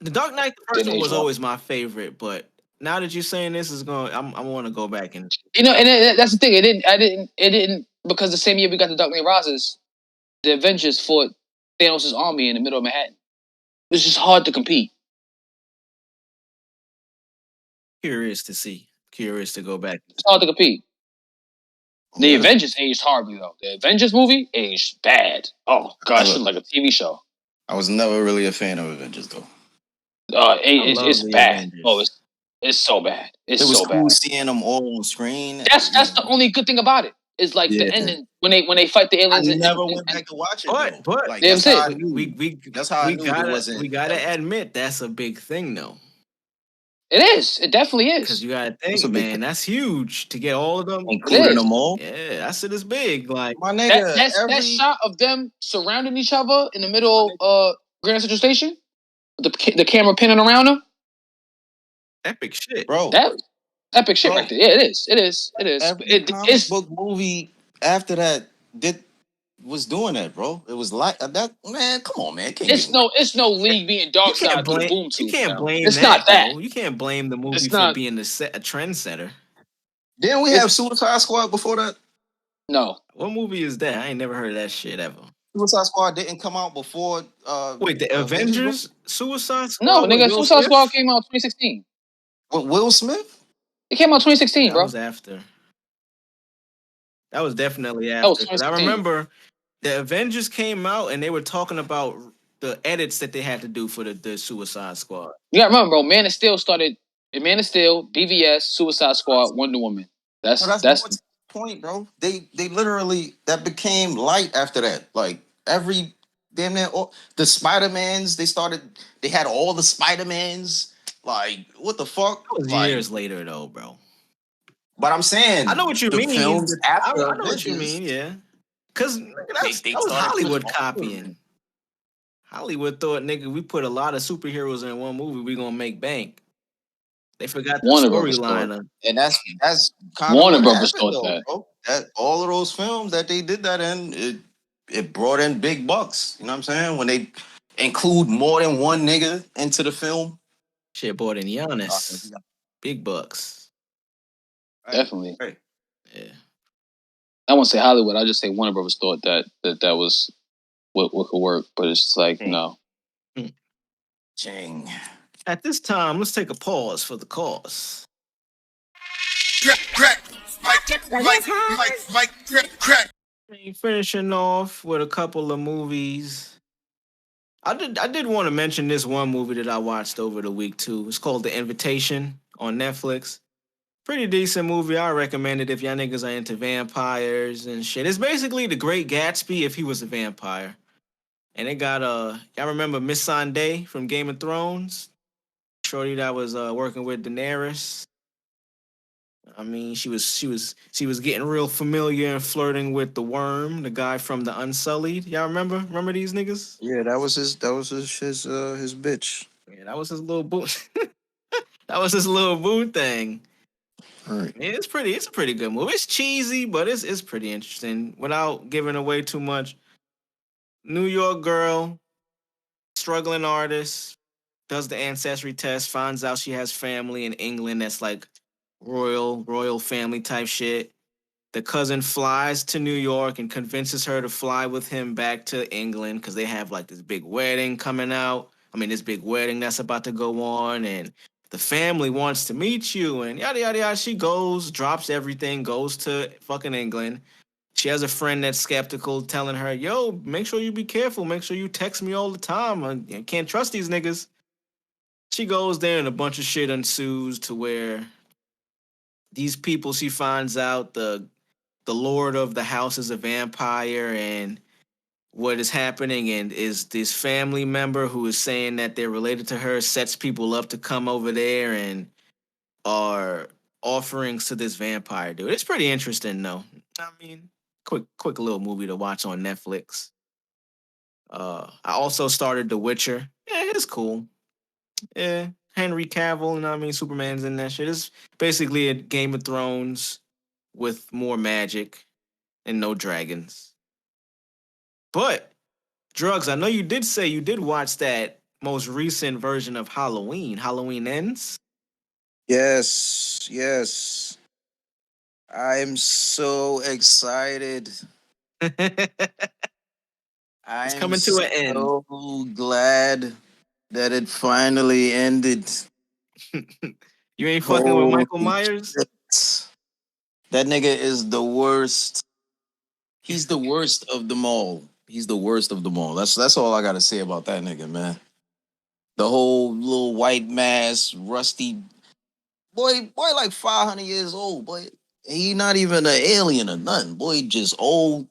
The Dark Knight, the first one was always my favorite, but now that you're saying this is going, I'm want to go back and that's the thing. It didn't because the same year we got the Dark Knight Rises, the Avengers fought Thanos' army in the middle of Manhattan. It was just hard to compete. Curious to go back. It's hard to compete. The Avengers aged horribly though. The Avengers movie aged bad. Oh gosh, it was like a TV show. I was never really a fan of Avengers though. It's bad. Avengers. Oh, it's so bad. It was so cool bad. Seeing them all on screen. That's the only good thing about it. It's like the ending when they fight the aliens. I never went back to watch it. But like, that's how I knew. That's how I knew it wasn't. We gotta admit that's a big thing though. It is. It definitely is. Because you gotta think, man, that's huge to get all of them, including them all. Yeah, that shit is big. Like my nigga, that shot of them surrounding each other in the middle of Grand Central Station, the camera pinning around them. Epic shit, bro. That epic shit right there. Yeah, it is. It is. It is. It's book movie after that was doing that, bro. It was like that. Man, come on, man. It's no League being dark side to the boom tube. You can't blame. It's not that. You can't blame the movie for being a trendsetter. Didn't we have Suicide Squad before that? No. What movie is that? I ain't never heard of that shit ever. Suicide Squad didn't come out before. Wait, the Avengers? Suicide Squad? No, nigga. Suicide Squad came out 2016. With Will Smith? It came out 2016, bro. That was after. That was definitely after. I remember the Avengers came out and they were talking about the edits that they had to do for the Suicide Squad. You gotta remember, bro. Man of Steel started. Man of Steel, BVS, Suicide Squad, Wonder Woman. That's what's the point, bro. They literally that became light after that. Like every damn near the Spider-Mans, they had all the Spider-Mans. Like, what the fuck? That was like, years later though, bro. But I'm saying I know what you the mean. films after I know what you mean, yeah. Cause that was Hollywood copying. Hollywood thought, nigga, we put a lot of superheroes in one movie, we gonna make bank. They forgot the storyline, and that's kind of Warner what Brothers happened, thought though, that. bro. That all of those films that they did that in, it brought in big bucks. You know what I'm saying? When they include more than one nigga into the film, shit brought in Giannis, big bucks. Definitely. Right. Yeah. I won't say Hollywood. I just say Warner Brothers thought that was what could work, but it's like no. Ching. At this time, let's take a pause for the cause. Finishing off with a couple of movies. I did want to mention this one movie that I watched over the week too. It's called The Invitation on Netflix. Pretty decent movie. I recommend it if y'all niggas are into vampires and shit. It's basically The Great Gatsby if he was a vampire. And it got y'all remember Miss Sunday from Game of Thrones? Shorty that was working with Daenerys. I mean, she was getting real familiar and flirting with the Worm, the guy from the Unsullied. Y'all remember these niggas? Yeah, that was his bitch. Yeah, that was his little boo. That was his little boo thing. All right. Yeah, it's a pretty good movie. It's cheesy, but it's pretty interesting. Without giving away too much. New York girl, struggling artist, does the ancestry test, finds out she has family in England that's like royal family type shit. The cousin flies to New York and convinces her to fly with him back to England because they have like this big wedding coming out. I mean, this big wedding that's about to go on, and the family wants to meet you, and yada yada yada. She goes, drops everything, goes to fucking England. She has a friend that's skeptical, telling her, "Yo, make sure you be careful. Make sure you text me all the time. I can't trust these niggas." She goes there, and a bunch of shit ensues to where these people, she finds out the lord of the house is a vampire, and what is happening and is this family member who is saying that they're related to her sets people up to come over there and are offerings to this vampire dude. It's pretty interesting though. I mean, quick little movie to watch on Netflix. I also started The Witcher. Yeah, it's cool. Yeah, Henry Cavill, you know what I mean? Superman's in that shit. It's basically a Game of Thrones with more magic and no dragons. But Drvgz, I know you did say you did watch that most recent version of Halloween. Halloween Ends? Yes. I'm so excited. It's coming to an end. I'm so glad that it finally ended. You ain't fucking with Michael Myers? Shit. That nigga is the worst. He's the worst of them all. That's all I gotta say about that nigga, man. The whole little white mask, rusty boy, like 500 years old, boy. He not even an alien or nothing. Boy, just old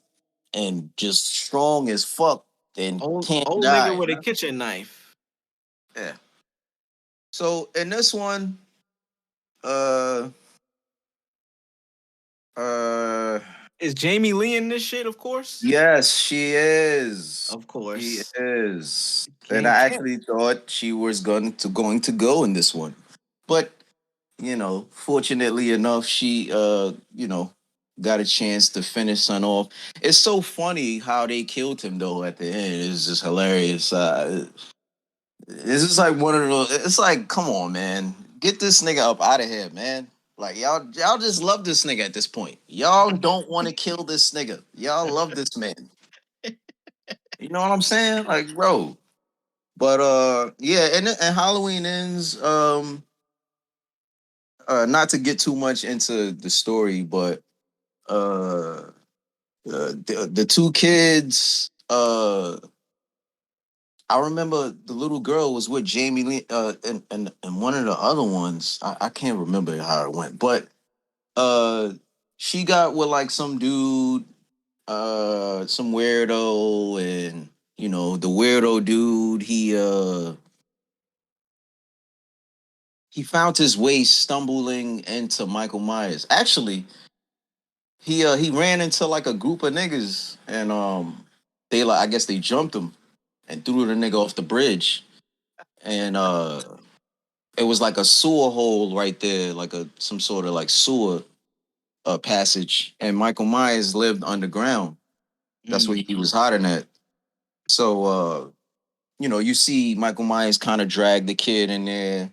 and just strong as fuck and can't old die. Nigga with a kitchen knife. Yeah. So in this one, is Jamie Lee in this shit, of course? Yes, she is. Of course. She is. And I actually thought she was going to go in this one. But, fortunately enough, she got a chance to finish son off. It's so funny how they killed him though at the end. It's just hilarious. It's just like one of those. It's like, come on, man, get this nigga up out of here, man. Like y'all just love this nigga at this point. Y'all don't want to kill this nigga. Y'all love this man. You know what I'm saying? Like, bro. But yeah, and Halloween Ends. Not to get too much into the story, but the two kids. I remember the little girl was with Jamie Lee, and one of the other ones. I can't remember how it went, but uh, she got with like some dude, some weirdo, and the weirdo dude. He found his way stumbling into Michael Myers. Actually, he ran into like a group of niggas, and they like I guess they jumped him and threw the nigga off the bridge, and it was like a sewer hole right there, like some sort of like sewer passage, and Michael Myers lived underground. That's what he was hiding at. So you see Michael Myers kind of drag the kid in there,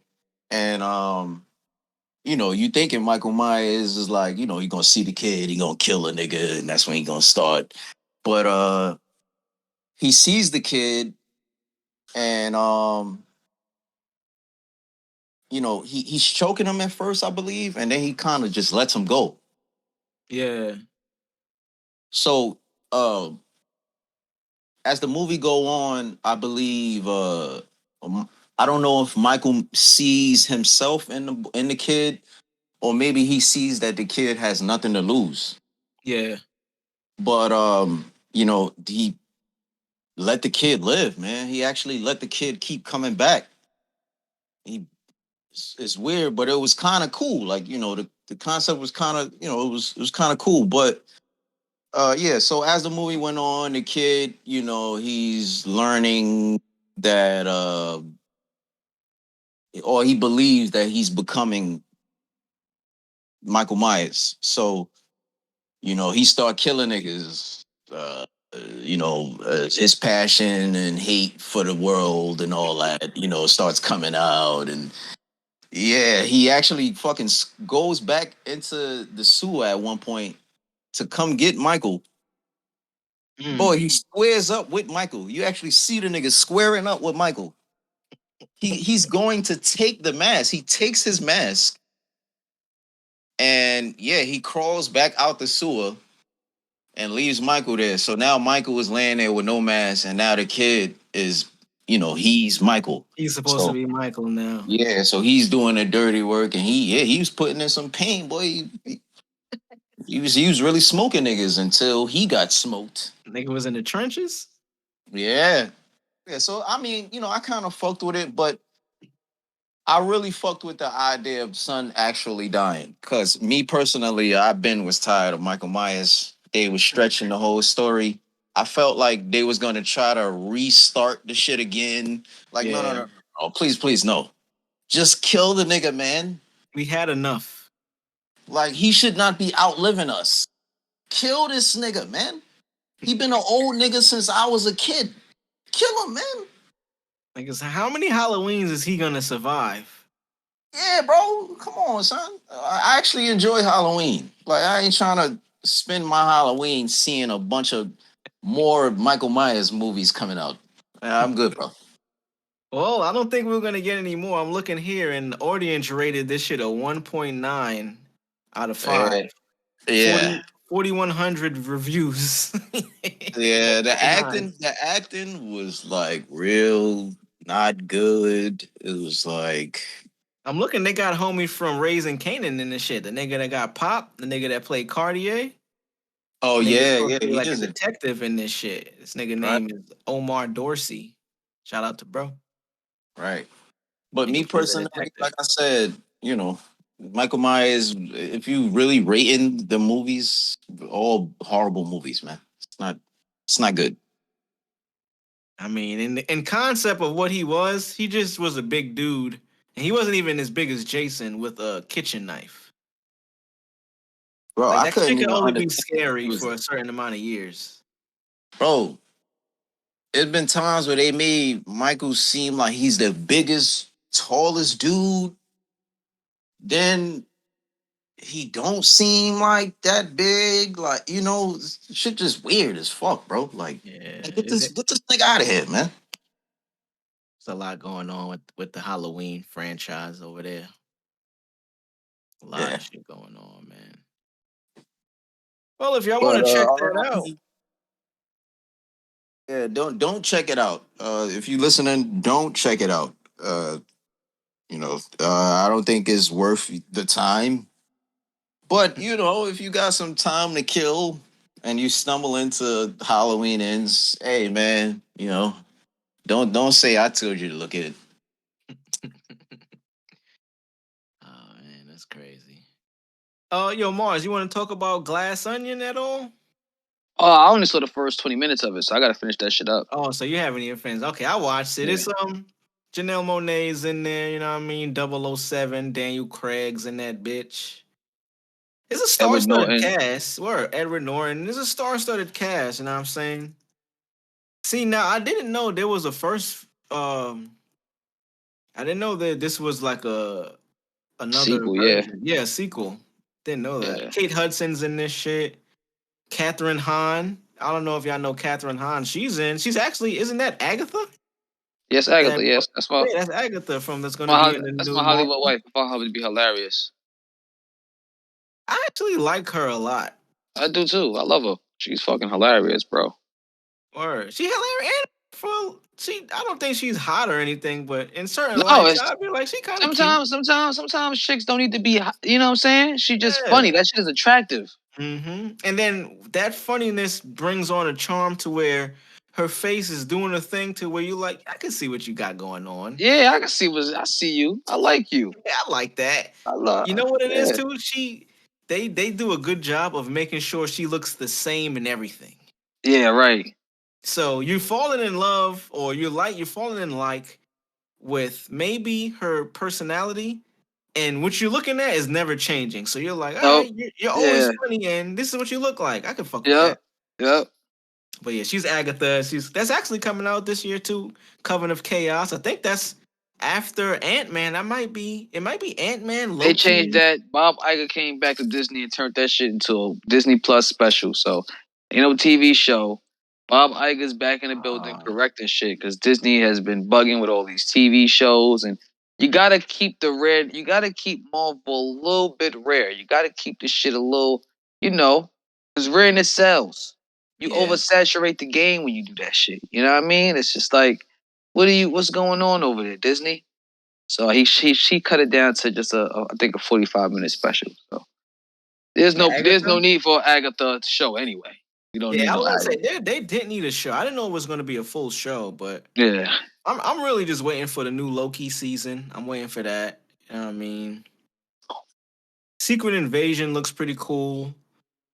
and you thinking Michael Myers is like, he gonna see the kid, he gonna kill a nigga, and that's when he gonna start. But he sees the kid, and he's choking him at first, I believe, and then he kind of just lets him go. Yeah. So as the movie go on, I believe I don't know if Michael sees himself in the kid, or maybe he sees that the kid has nothing to lose. Yeah. But he let the kid live, man. He actually let the kid keep coming back. It's weird, but it was kind of cool. Like, the concept was kind of, it was kind of cool. But yeah, so as the movie went on, the kid, he's learning that or he believes that he's becoming Michael Myers. So, he start killing niggas. His passion and hate for the world and all that, starts coming out. And yeah, he actually fucking goes back into the sewer at one point to come get Michael. Boy, he squares up with Michael. You actually see the nigga squaring up with Michael. He's going to take the mask. He takes his mask, and yeah, he crawls back out the sewer and leaves Michael there. So now Michael is laying there with no mask, and now the kid is, he's Michael. He's supposed to be Michael now. Yeah, so he's doing the dirty work, and he was putting in some pain, boy. He was really smoking niggas until he got smoked. Nigga was in the trenches. Yeah. So I mean, I kind of fucked with it, but I really fucked with the idea of son actually dying. Cause me personally, was tired of Michael Myers. They was stretching the whole story. I felt like they was gonna try to restart the shit again. Like, no. Oh, please, no. Just kill the nigga, man. We had enough. Like, he should not be outliving us. Kill this nigga, man. He been an old nigga since I was a kid. Kill him, man. Like, how many Halloweens is he gonna survive? Yeah, bro. Come on, son. I actually enjoy Halloween. Like, I ain't trying to spend my Halloween seeing a bunch of more Michael Myers movies coming out. I'm good, bro. Well, I don't think we're gonna get any more. I'm looking here, and the audience rated this shit a 1.9 out of 5. Yeah. 4,100 reviews. Yeah, the acting was like real not good. It was like, I'm looking, they got homie from Raising Canaan in this shit. The nigga that got popped, the nigga that played Cartier. oh yeah, yeah, He he like a just detective in this shit. This nigga right, name is Omar Dorsey. Shout out to bro. right. But me Nigga plays a personally, detective. like I said, Michael Myers, if you really rating the movies, all horrible movies, man. It's not good. I mean, in concept of what he just was a big dude. And he wasn't even as big as Jason with a kitchen knife. Bro, Like, I that couldn't shit even could only be understand. scary for a certain amount of years. Bro, it's been times where they made Michael seem like he's the biggest, tallest dude. Then he don't seem like that big. Like, shit just weird as fuck, bro. Like, Yeah, man, get this nigga out of here, man. there's a lot going on with the Halloween franchise over there. A lot Yeah. of shit going on, man. Well, if y'all want But to check that out, Yeah, don't check it out. If you listening, don't check it out. I don't think it's worth the time. But if you got some time to kill and you stumble into Halloween ends, hey man, don't say I told you to look at it. Oh man, that's crazy. Yo, Marz, you want to talk about Glass Onion at all? Oh, I only saw the first 20 minutes of it, so I gotta finish that shit up. Oh, so you haven't even finished. Okay, I watched it. Yeah. It's Janelle Monáe's in there, you know what I mean? 007, Daniel Craig's in that bitch. It's a Edward star-studded Norton. cast. Where Edward Norton. It's a star-studded cast, you know what I'm saying? See, now I didn't know there was a first I didn't know that this was like another Sequel, yeah. version. Yeah, sequel. Didn't know that. Yeah. Kate Hudson's in this shit. Catherine Hahn. I don't know if y'all know Catherine Hahn. She's actually, isn't that Agatha? Yes, Agatha, yes. That's my Yeah, that's Agatha that's gonna be in the that's new my Hollywood Marvel. wife. I found her to be hilarious. I actually like her a lot. I do too. I love her. She's fucking hilarious, bro. Or she hilarious. I don't think she's hot or anything, but in certain No, lights, it's I feel like she kind of cute. sometimes chicks don't need to be, you know what I'm saying? She just Yeah. funny. That shit is attractive. Mm-hmm. And then that funniness brings on a charm to where her face is doing a thing to where you like, I can see what you got going on. Yeah, I can see I see you. I like you. Yeah, I like that. I love. You know what it is yeah. too? They do a good job of making sure she looks the same in everything. Yeah, right. So you're falling in love, or you're falling in like with maybe her personality, and what you're looking at is never changing. So you're like, all Nope. right, you're always Yeah. funny, and this is what you look like. I can fuck with that. Yep. But yeah, she's Agatha. That's actually coming out this year too. Coven of Chaos. I think that's after Ant-Man. It might be Ant-Man. They changed that. Bob Iger came back to Disney and turned that shit into a Disney Plus special. So, TV show. Bob Iger's back in the building correcting shit because Disney has been bugging with all these TV shows, and you gotta keep the rare. You gotta keep Marvel a little bit rare. You gotta keep the shit a little, because rareness sells. You oversaturate the game when you do that shit. You know what I mean? It's just like, what's going on over there, Disney? So she cut it down to just I think a 45-minute special. So there's no need for Agatha show anyway. You don't need I no was gonna Agatha. say they didn't need a show. I didn't know it was gonna be a full show, but Yeah. I'm really just waiting for the new Loki season. I'm waiting for that. You know what I mean? Secret Invasion looks pretty cool.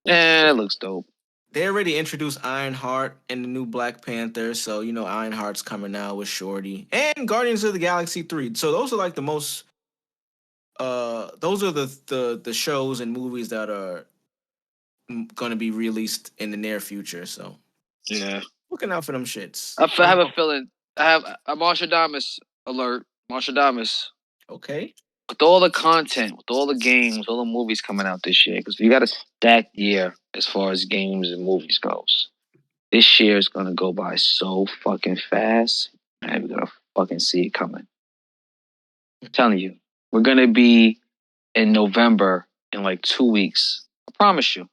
Yeah, it looks dope. They already introduced Ironheart in the new Black Panther, so Ironheart's coming out with Shorty and Guardians of the Galaxy 3. So those are like the most those are the shows and movies that are going to be released in the near future. So yeah, looking out for them shits. I have a feeling. I have a Marzstradamus alert. Marzstradamus. Okay. With all the content, with all the games, all the movies coming out this year, because we got a stacked year as far as games and movies goes. This year is gonna go by so fucking fast. I'm gonna fucking see it coming. I'm telling you, we're gonna be in November in like 2 weeks. I promise you.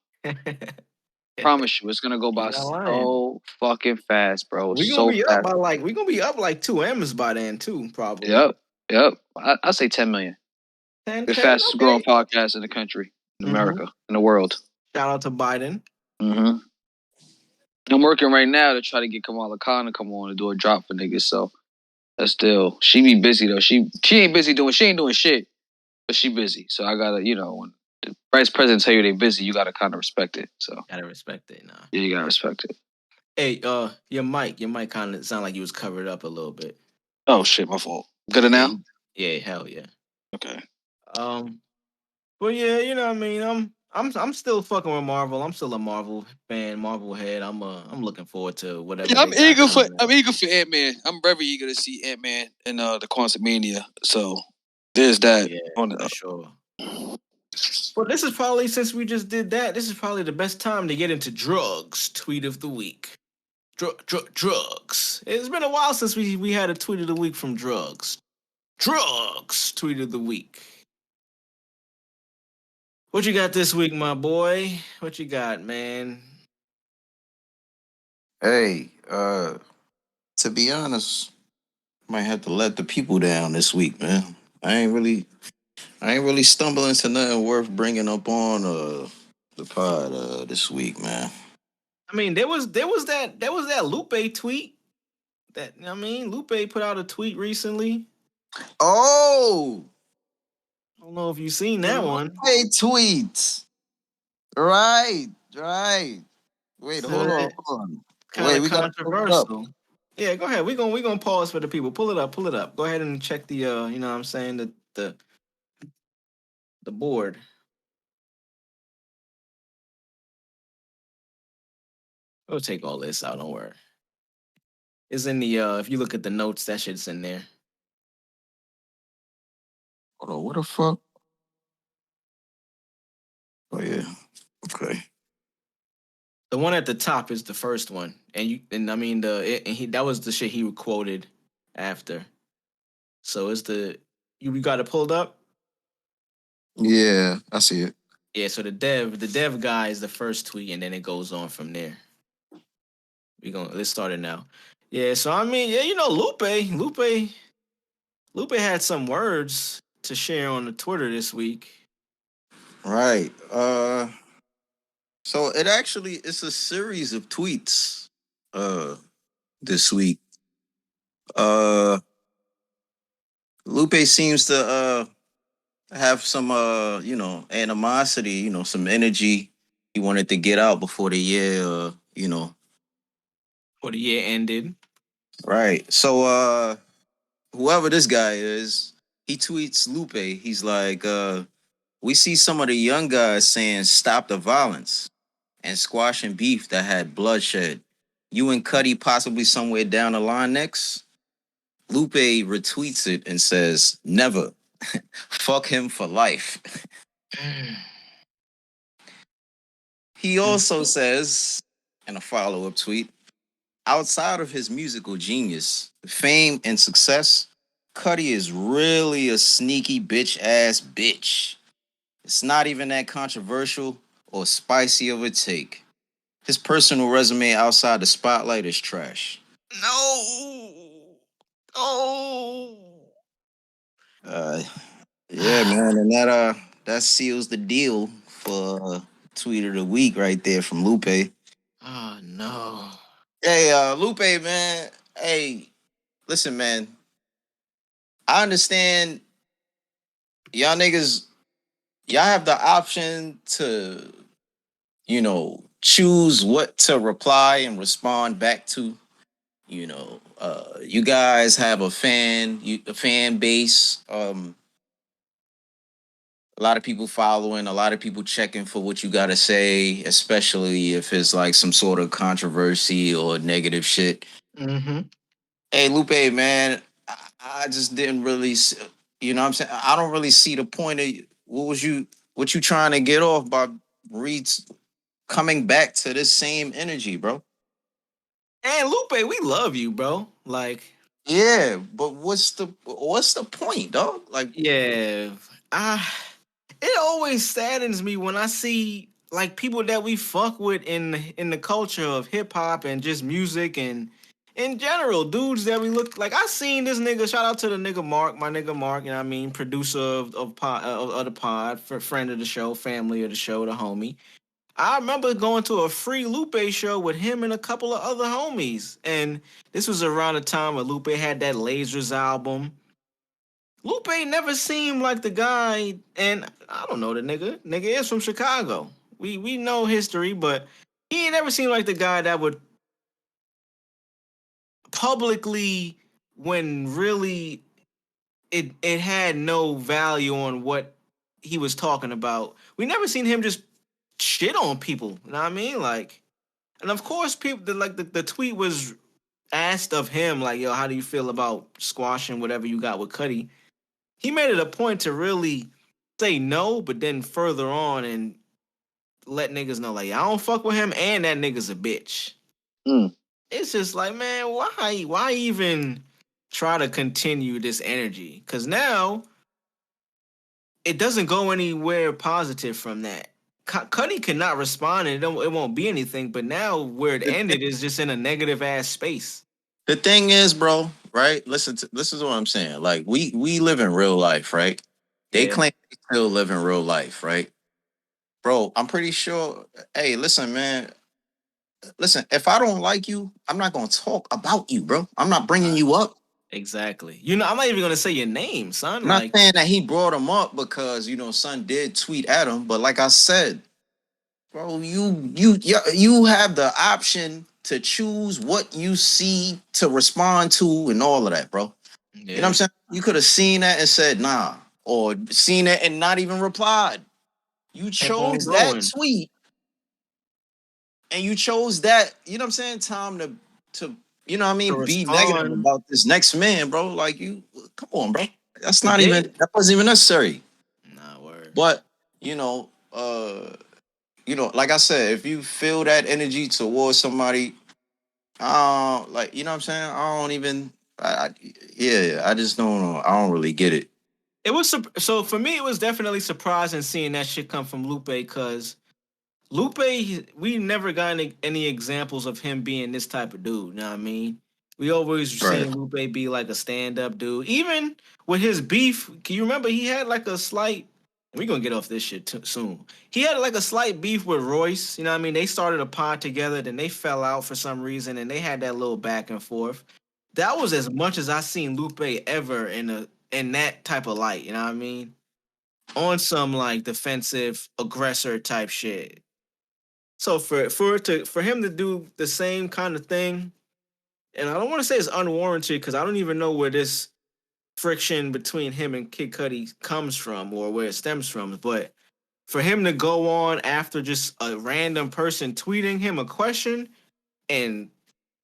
Promise you, it's gonna go by so fucking fast, bro. We're gonna be up like 2 M's by then too, probably. Yep. I say 10 million. 10, the fastest growing podcast in the country, in America, in the world. Shout out to Biden. Mm-hmm. I'm working right now to try to get Kamala Khan to come on and do a drop for niggas. So that's still, she be busy though. She ain't busy she ain't doing shit, but she busy. So I gotta, when the vice president tell you they busy, you gotta kind of respect it. So gotta respect it, nah. Yeah, you gotta respect it. Hey, your mic kind of sound like you was covered up a little bit. Oh shit, my fault. Good now? Yeah, hell yeah. Okay. But yeah, you know what I mean. I'm still fucking with Marvel. I'm still a Marvel fan, Marvel head. I'm looking forward to whatever. Yeah, I'm eager for Ant-Man. I'm very eager to see Ant-Man in the Quantumania. So there's that. Yeah, for sure. Well, this is probably, since we just did that, this is probably the best time to get into Drvgz tweet of the week. Drvgz. It's been a while since we had a tweet of the week from Drvgz. Drvgz tweet of the week. What you got this week, my boy? What you got, man? Hey, To be honest, might have to let the people down this week, man. I ain't really stumbling into nothing worth bringing up on the pod this week, man. I mean, there was that Lupe tweet. Lupe put out a tweet recently. Oh, I don't know if you've seen that one. Hey, tweets. Right. Wait, So hold on. Kind of We gotta pull it up. controversial. Yeah, go ahead. We gonna pause for the people. Pull it up. Go ahead and check the you know what I'm saying, the board. We'll take all this out, don't worry. It's in the if you look at the notes, that shit's in there. Hold on, what the fuck? Oh yeah. Okay. The one at the top is the first one, and that was the shit he quoted after. So it's you got it pulled up. Yeah, I see it. Yeah, so the dev guy is the first tweet, and then it goes on from there. Let's start it now. Yeah, so Lupe had some words to share on the Twitter this week. Right. So it's a series of tweets this week. Lupe seems to have some animosity, some energy he wanted to get out before the year Before the year ended. Right. So whoever this guy is, he tweets Lupe. He's like, we see some of the young guys saying stop the violence and squashing beef that had bloodshed. You and Cudi possibly somewhere down the line next? Lupe retweets it and says, never. Fuck him for life. He also says, in a follow-up tweet, outside of his musical genius, fame, and success, Cudi is really a sneaky bitch-ass bitch. It's not even that controversial or spicy of a take. His personal resume outside the spotlight is trash. No. Oh. Yeah, man, and that seals the deal for tweet of the week right there from Lupe. Oh no. Hey, Lupe, man. Hey, listen, man. I understand y'all niggas, y'all have the option to, choose what to reply and respond back to. You guys have a fan base. A lot of people following, a lot of people checking for what you gotta say, especially if it's like some sort of controversy or negative shit. Mm-hmm. Hey, Lupe, man, I just didn't really, what I'm saying? I don't really see the point of what you trying to get off by Reed's coming back to this same energy, bro. And Lupe, we love you, bro. Like, yeah, but what's the point, dog? Like, yeah, it always saddens me when I see like people that we fuck with in the culture of hip hop and just music and in general, dudes that we look like. I seen this nigga. Shout out to the nigga Mark, my nigga Mark. You know what I mean? Producer of the pod, friend of the show, family of the show, the homie. I remember going to a free Lupe show with him and a couple of other homies, and this was around the time when Lupe had that Lasers album. Lupe never seemed like the guy, and I don't know the nigga. Nigga is from Chicago. We know history, but he ain't never seemed like the guy that would publicly, when really it had no value on what he was talking about. We never seen him just shit on people. You know what I mean? Like, and of course, people the tweet was asked of him, like, yo, how do you feel about squashing whatever you got with Cudi? He made it a point to really say no, but then further on and let niggas know, like, I don't fuck with him, and that nigga's a bitch. It's just like, man, why even try to continue this energy? Because now it doesn't go anywhere positive from that. Cudi cannot respond and it won't be anything. But now where it ended is just in a negative ass space. The thing is, bro, right? Listen to this is what I'm saying. Like we live in real life, right? They Yeah. claim they still live in real life, right? Bro, I'm pretty sure. Hey, listen, man. Listen, if I don't like you, I'm not gonna talk about you, bro. I'm not bringing you up. Exactly. You know, I'm not even gonna say your name, son. I'm not Like, saying that he brought him up because son did tweet at him, but like I said, bro, you have the option to choose what you see to respond to and all of that, bro. yeah. You know what I'm saying? You could have seen that and said nah, or seen it and not even replied. You Kept on chose that going. tweet, and you chose that. You know what I'm saying? Time to you know what I mean? To Be negative respond. about this next man, bro. Like you, come on, bro. That's He not did. even. That wasn't even necessary. Nah, word. But like I said, if you feel that energy towards somebody, like you know what I'm saying, I don't even, I just don't, I don't really get it. It was so for me. It was definitely surprising seeing that shit come from Lupe because Lupe, we never got any examples of him being this type of dude. You know what I mean? We always Right. seen Lupe be like a stand-up dude. Even with his beef, can you remember he had like a slight? We're gonna get off this shit soon. He had like a slight beef with Royce. You know what I mean? They started a pod together, then they fell out for some reason, and they had that little back and forth. That was as much as I seen Lupe ever in that type of light. You know what I mean? On some like defensive aggressor type shit. So for him to do the same kind of thing, and I don't want to say it's unwarranted because I don't even know where this friction between him and Kid Cudi comes from or where it stems from. But for him to go on after just a random person tweeting him a question and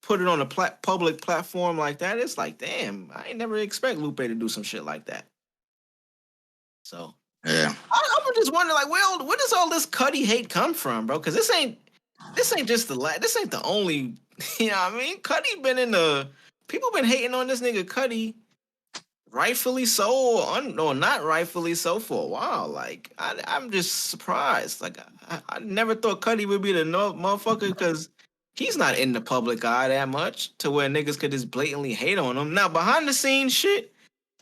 put it on a public platform like that, it's like, damn, I ain't never expect Lupe to do some shit like that. So Yeah. I'm just wondering, like, where does all this Cudi hate come from, bro? Because this ain't just this ain't the only, you know what I mean? Cudi been people been hating on this nigga Cudi, rightfully so or not rightfully so for a while. Like, I'm just surprised. Like, I never thought Cudi would be the motherfucker because he's not in the public eye that much to where niggas could just blatantly hate on him. Now, behind the scenes shit,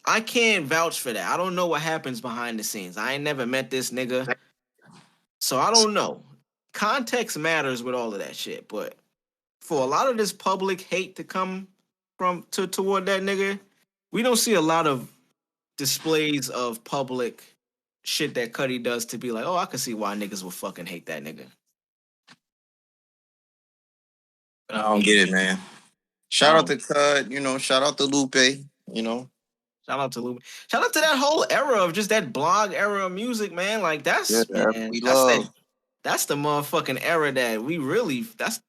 I can't vouch for that. I don't know what happens behind the scenes. I ain't never met this nigga. So I don't know. Context matters with all of that shit, but for a lot of this public hate to come toward that nigga, we don't see a lot of displays of public shit that Cudi does to be like, oh, I can see why niggas will fucking hate that nigga. I don't get it, man. Shout out to Cud, shout out to Lupe, Shout out to Lupe. Shout out to that whole era of just that blog era of music, man. Like that's we love. That's the motherfucking era that we really that's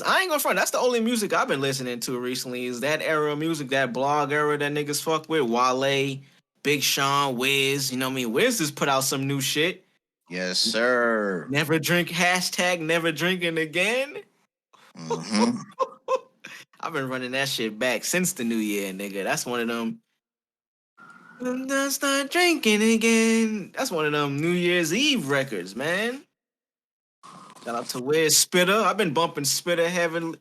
I ain't gonna front. That's the only music I've been listening to recently is that era of music, that blog era that niggas fuck with. Wale, Big Sean, Wiz. You know what I mean? Wiz just put out some new shit. Yes, sir. Never drink, never drinking again. Mm-hmm. I've been running that shit back since the new year, nigga. That's one of them. Don't start drinking again. That's one of them New Year's Eve records, man. Shout out to Wiz Spitter. I've been bumping Spitter heavily.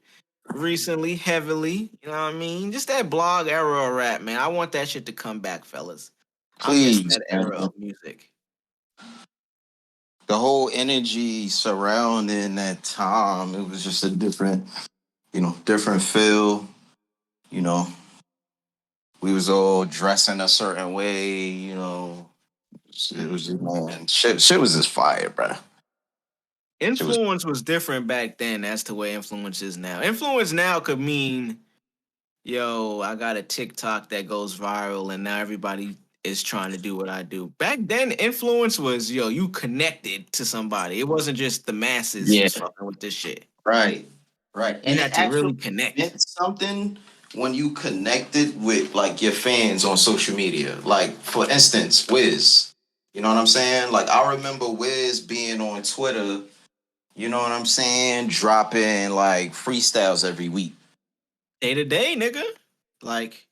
You know what I mean? Just that blog era of rap, man. I want that shit to come back, fellas. Please, I miss that era of music. The whole energy surrounding that time, it was just a different feel. We was all dressing a certain way. It was just, man, shit was just fire, bro. Influence was different back then as to where influence is now. Influence now could mean, yo, I got a TikTok that goes viral and now everybody is trying to do what I do. Back then, influence was, yo, you connected to somebody. It wasn't just the masses fucking with this shit. Right. You had to really connect. It's something when you connected with like your fans on social media. Like, for instance, Wiz. You know what I'm saying? Like, I remember Wiz being on Twitter, you know what I'm saying? Dropping like freestyles every week. Day to day, nigga. Like,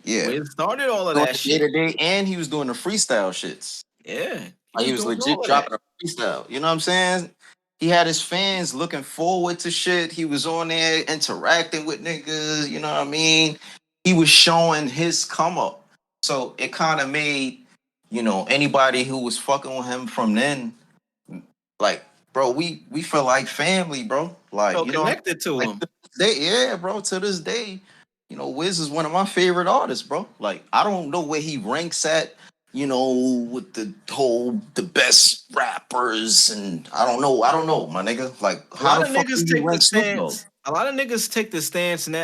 yeah. Wiz started all of that shit. Day to day, and he was doing the freestyle shits. Yeah. He was legit dropping a freestyle. You know what I'm saying? He had his fans looking forward to shit. He was on there interacting with niggas. You know what I mean? He was showing his come up. So it kind of made, anybody who was fucking with him from then, like, bro, we feel like family, bro. Like, So connected to like him. yeah, bro. To this day, Wiz is one of my favorite artists, bro. Like, I don't know where he ranks at, with the best rappers, and I don't know, my nigga. Like, A how lot the of fuck do niggas you take the rank Snoop Dogg? stance. A lot of niggas take the stance, and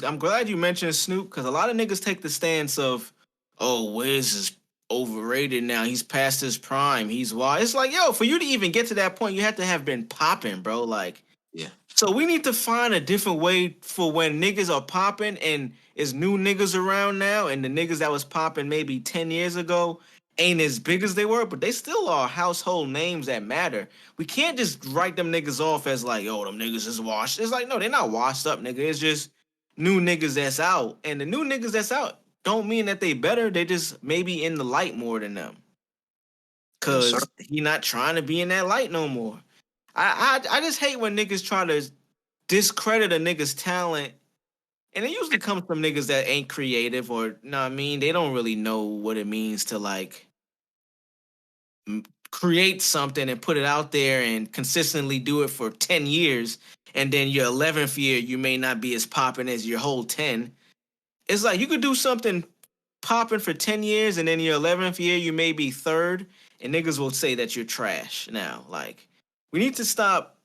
I'm glad you mentioned Snoop because a lot of niggas take the stance of, oh, Wiz is overrated now. He's past his prime. He's wild. It's like, yo, for you to even get to that point, you have to have been popping, bro. Like, Yeah. so we need to find a different way for when niggas are popping and is new niggas around now, and the niggas that was popping maybe 10 years ago ain't as big as they were, but they still are household names that matter. We can't just write them niggas off as like, oh, them niggas is washed. It's like, no, they're not washed up, nigga. It's just new niggas that's out. And the new niggas that's out don't mean that they better. They just maybe in the light more than them. Yes, sir. Cause he not trying to be in that light no more. I just hate when niggas try to discredit a nigga's talent. And it usually comes from niggas that ain't creative or know what I mean, they don't really know what it means to like create something and put it out there and consistently do it for 10 years. And then your 11th year, you may not be as popping as your whole 10. It's like you could do something popping for 10 years and then your 11th year, you may be third and niggas will say that you're trash now. Like, we need to stop.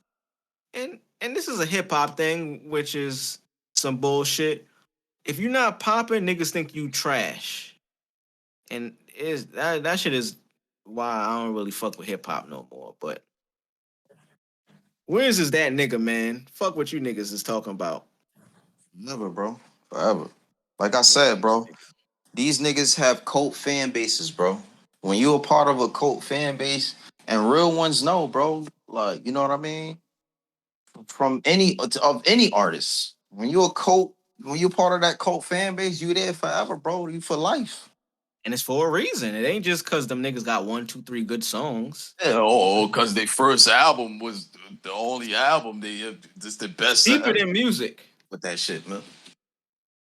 And this is a hip hop thing, which is some bullshit. If you're not popping, niggas think you trash. And that shit is why I don't really fuck with hip hop no more. But Wiz is that nigga, man. Fuck what you niggas is talking about. Never, bro. Forever. Like I said, bro, these niggas have cult fan bases, bro. When you're a part of a cult fan base, and real ones know, bro, like, you know what I mean? From any artist. When you're part of that cult fan base, you there forever, bro. You for life. And it's for a reason. It ain't just cause them niggas got 1, 2, 3 good songs. Yeah, because their first album was the only album just the best. Deeper than music. With that shit, man.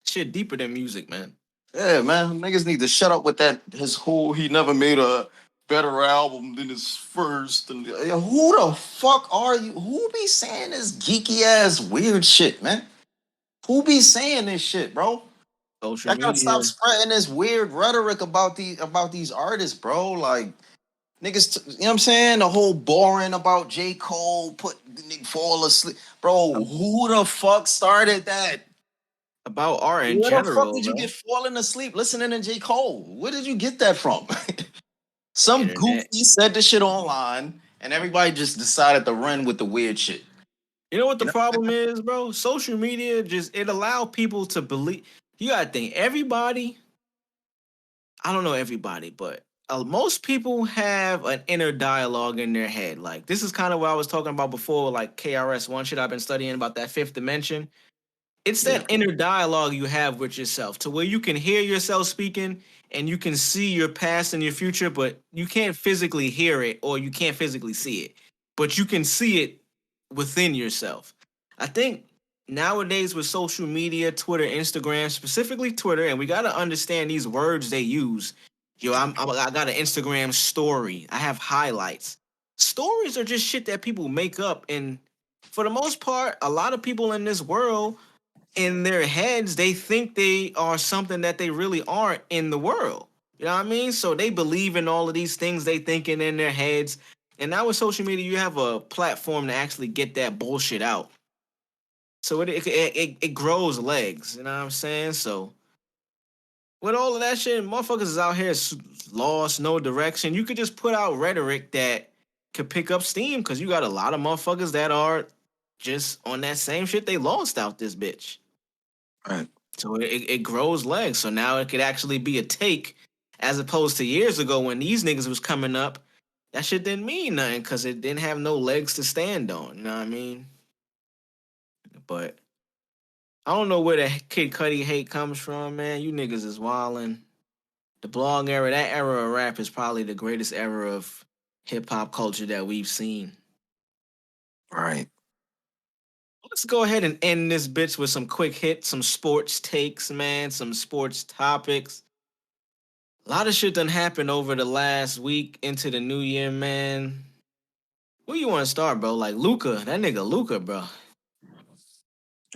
Shit deeper than music, man. Yeah, man. Niggas need to shut up with that. His whole He never made a better album than his first. And who the fuck are you? Who be saying this geeky ass weird shit, man? Who be saying this shit, bro? Social I gotta media. stop spreading this weird rhetoric about these artists, bro. Like, niggas, you know what I'm saying? The whole boring about J. Cole, fall asleep. Bro, who the fuck started that? About art in Where the fuck general, did you bro. get falling asleep listening to J. Cole? Where did you get that from? Some Internet. goofy said the shit online, and everybody just decided to run with the weird shit. You know what the You know? problem is, bro? Social media it allow people to believe. You gotta think everybody. I don't know everybody, but most people have an inner dialogue in their head. Like, this is kind of what I was talking about before, like KRS-One shit I've been studying about that fifth dimension. It's Yeah. that inner dialogue you have with yourself to where you can hear yourself speaking and you can see your past and your future, but you can't physically hear it or you can't physically see it, but you can see it within yourself. I think nowadays with social media, Twitter, Instagram, specifically Twitter, and we got to understand these words they use. Yo, I got an Instagram story. I have highlights. Stories are just shit that people make up. And for the most part, a lot of people in this world, in their heads, they think they are something that they really aren't in the world. You know what I mean? So they believe in all of these things they thinking in their heads. And now with social media, you have a platform to actually get that bullshit out. So it grows legs. You know what I'm saying? So with all of that shit, motherfuckers is out here lost, no direction. You could just put out rhetoric that could pick up steam because you got a lot of motherfuckers that are just on that same shit they lost out this bitch. Right. So it grows legs. So now it could actually be a take as opposed to years ago when these niggas was coming up. That shit didn't mean nothing because it didn't have no legs to stand on. You know what I mean? But I don't know where the Kid Cudi hate comes from, man. You niggas is wildin'. The blog era, that era of rap is probably the greatest era of hip hop culture that we've seen. Right. Let's go ahead and end this bitch with some quick hits, some sports takes, man, some sports topics. A lot of shit done happened over the last week into the new year, man. Where you want to start, bro? Like Luka, that nigga Luka, bro.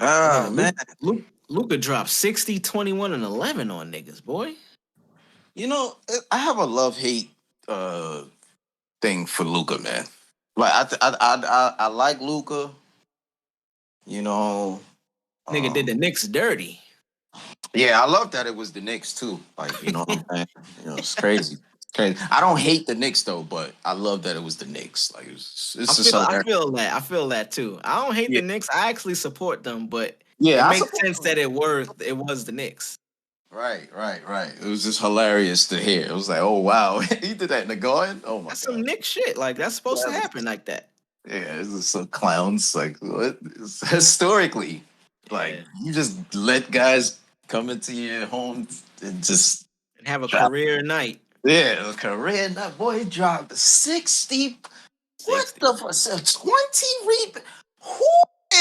Ah, man. Luka dropped 60, 21, and 11 on niggas, boy. You know, I have a love-hate thing for Luka, man. Like I like Luka. You know, Nigga did the Knicks dirty. yeah, I love that it was the Knicks too. Like, you know what I'm saying? You know, it's crazy. Crazy. I don't hate the Knicks though, but I love that it was the Knicks. Like it's just I feel that too. I don't hate the Knicks. I actually support them, but it makes sense that it was the Knicks. Right. It was just hilarious to hear. It was like, oh wow, he did that in the garden. Oh my That's god, some Knicks shit. Like that's supposed to happen like that. yeah, it's just some clowns. Like what? Historically, like you just let guys come into your home and just have a career night. Yeah, a career night. Boy, he dropped 60. What the fuck? 20 rebounds. Who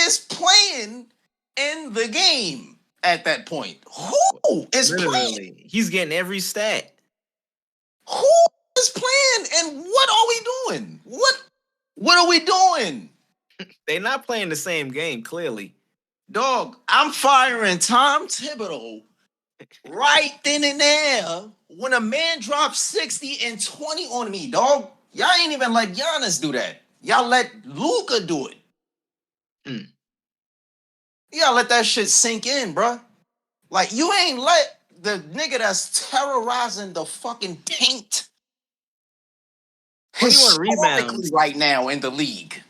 is playing in the game at that point? Who is playing? He's getting every stat. Who is playing and what are we doing? What are we doing? They're not playing the same game, clearly. Dog, I'm firing Tom Thibodeau right then and there when a man drops 60 and 20 on me, dog. Y'all ain't even let Giannis do that. Y'all let Luka do it. Y'all let that shit sink in, bruh. Like, you ain't let the nigga that's terrorizing the fucking paint 21 rebounds right now in the league.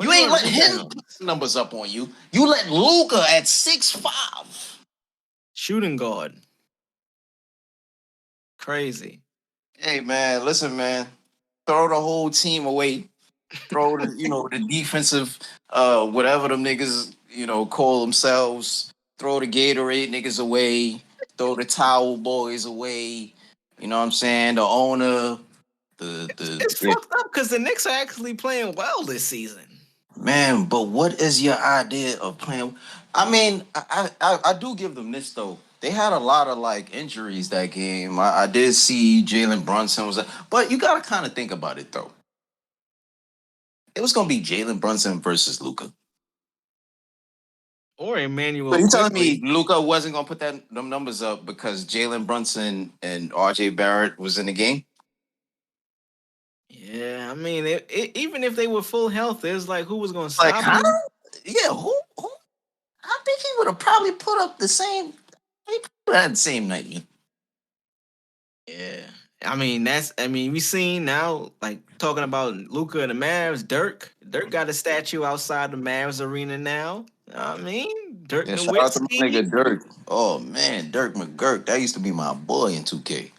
You ain't let him put numbers up on you. You let Luka at 6'5". Shooting guard. Crazy. Hey, man, listen, man. Throw the whole team away. Throw the, the defensive, whatever them niggas, call themselves. Throw the Gatorade niggas away. Throw the towel boys away. You know what I'm saying? The owner, It's fucked up because the Knicks are actually playing well this season. Man, but what is your idea of playing? I mean, I do give them this though. They had a lot of like injuries that game. I did see Jalen Brunson was, but you gotta kind of think about it though. It was gonna be Jalen Brunson versus Luka. Or Emmanuel. So you telling me Luka wasn't gonna put them numbers up because Jalen Brunson and RJ Barrett was in the game? Yeah, I mean, even if they were full health, it's like who was gonna stop him? Yeah, who? I think he would have probably put up the same. He had the same night. Yeah, I mean we seen now, like talking about Luka and the Mavs. Dirk got a statue outside the Mavs arena now. I mean, Dirk. Yeah, shout out to my nigga Dirk. Oh man, Dirk McGurk. That used to be my boy in 2K.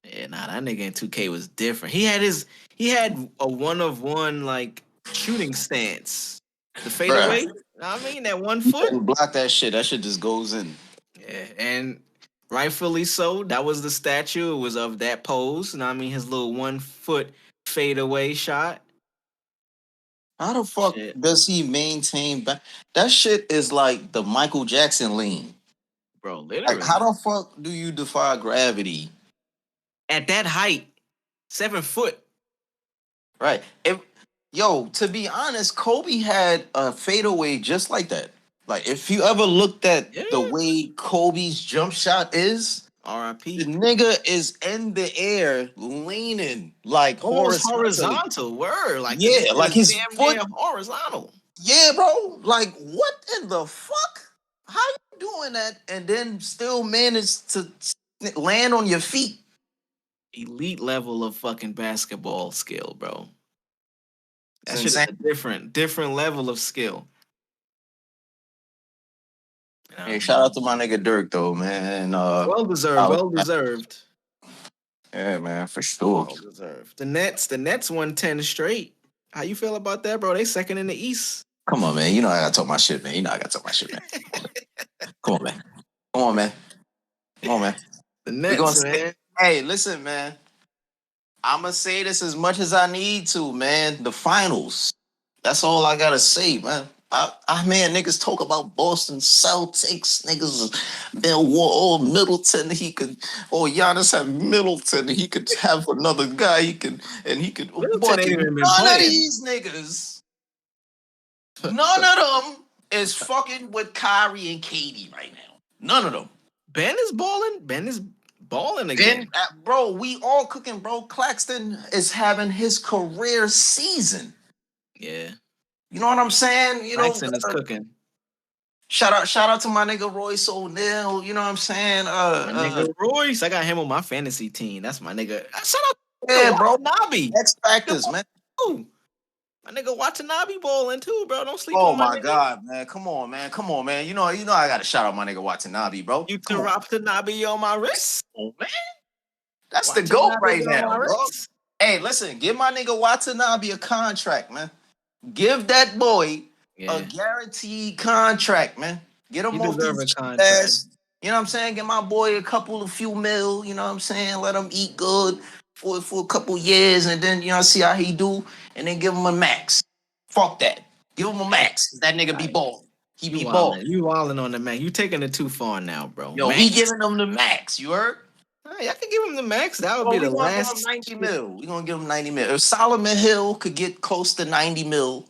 Yeah, nah, that nigga in 2K was different. He had a 1-of-1 like shooting stance. The fadeaway. I mean, that 1 foot. Block that shit. That shit just goes in. Yeah, and rightfully so. That was the statue. It was of that pose. And I mean, his little 1 foot fadeaway shot. How the fuck does he maintain back? That shit is like the Michael Jackson lean. Bro, literally. Like, how the fuck do you defy gravity? At that height, 7 foot. Right. To be honest, Kobe had a fadeaway just like that. Like, if you ever looked at the way Kobe's jump shot is, R.I.P. The nigga is in the air leaning like horizontal. Word. Like, yeah, like his foot horizontal. Yeah, bro. Like, what in the fuck? How you doing that and then still manage to land on your feet? Elite level of fucking basketball skill, bro. That shit is a different level of skill. Hey, shout out to my nigga Dirk though, man. Well deserved. Yeah, man, for sure. Well deserved. The Nets won 10 straight. How you feel about that, bro? They second in the East. Come on, man. You know I gotta talk my shit, man. Come on, man. The Nets, man. Hey, listen, man. I'ma say this as much as I need to, man. The finals. That's all I gotta say, man. Man, niggas talk about Boston Celtics, niggas Bill Wall, Middleton. Or Giannis have Middleton. He could have another guy. He could. Middleton Boy, ain't even been none of playing. these niggas, none of them is fucking with Kyrie and Katie right now. None of them. Ben is balling. Ben is balling again. Bro, we all cooking, bro. Claxton is having his career season. Yeah. You know what I'm saying? You know, Claxton is cooking. shout out to my nigga Royce O'Neal. You know what I'm saying? My nigga Royce, I got him on my fantasy team. That's my nigga. Shout out Yeah, to bro. Watanabe. X Factors, man. Ooh, my nigga Watanabe balling too, bro. Don't sleep Oh on my my nigga. God, man. Come on, man. You know I gotta shout out my nigga Watanabe, bro. You Come on. Watanabe on my wrist. Oh, man. That's the Watanabe GOAT right on now, my bro. wrist. Hey, listen, give my nigga Watanabe a contract, man. Give that boy a guaranteed contract, man. Get him He off deserve these a contract. ass. You know what I'm saying? Get my boy a few mil. You know what I'm saying? Let him eat good for a couple years, and then see how he do, and then give him a max. Fuck that. Give him a max. That nigga be balling. He be balling. You wilding on the max. You taking it too far now, bro. Yo, max. we giving him the max. You heard? Hey, I can give him the max. That would be the last. Give him 90 mil. We gonna give him 90 mil. If Solomon Hill could get close to 90 mil,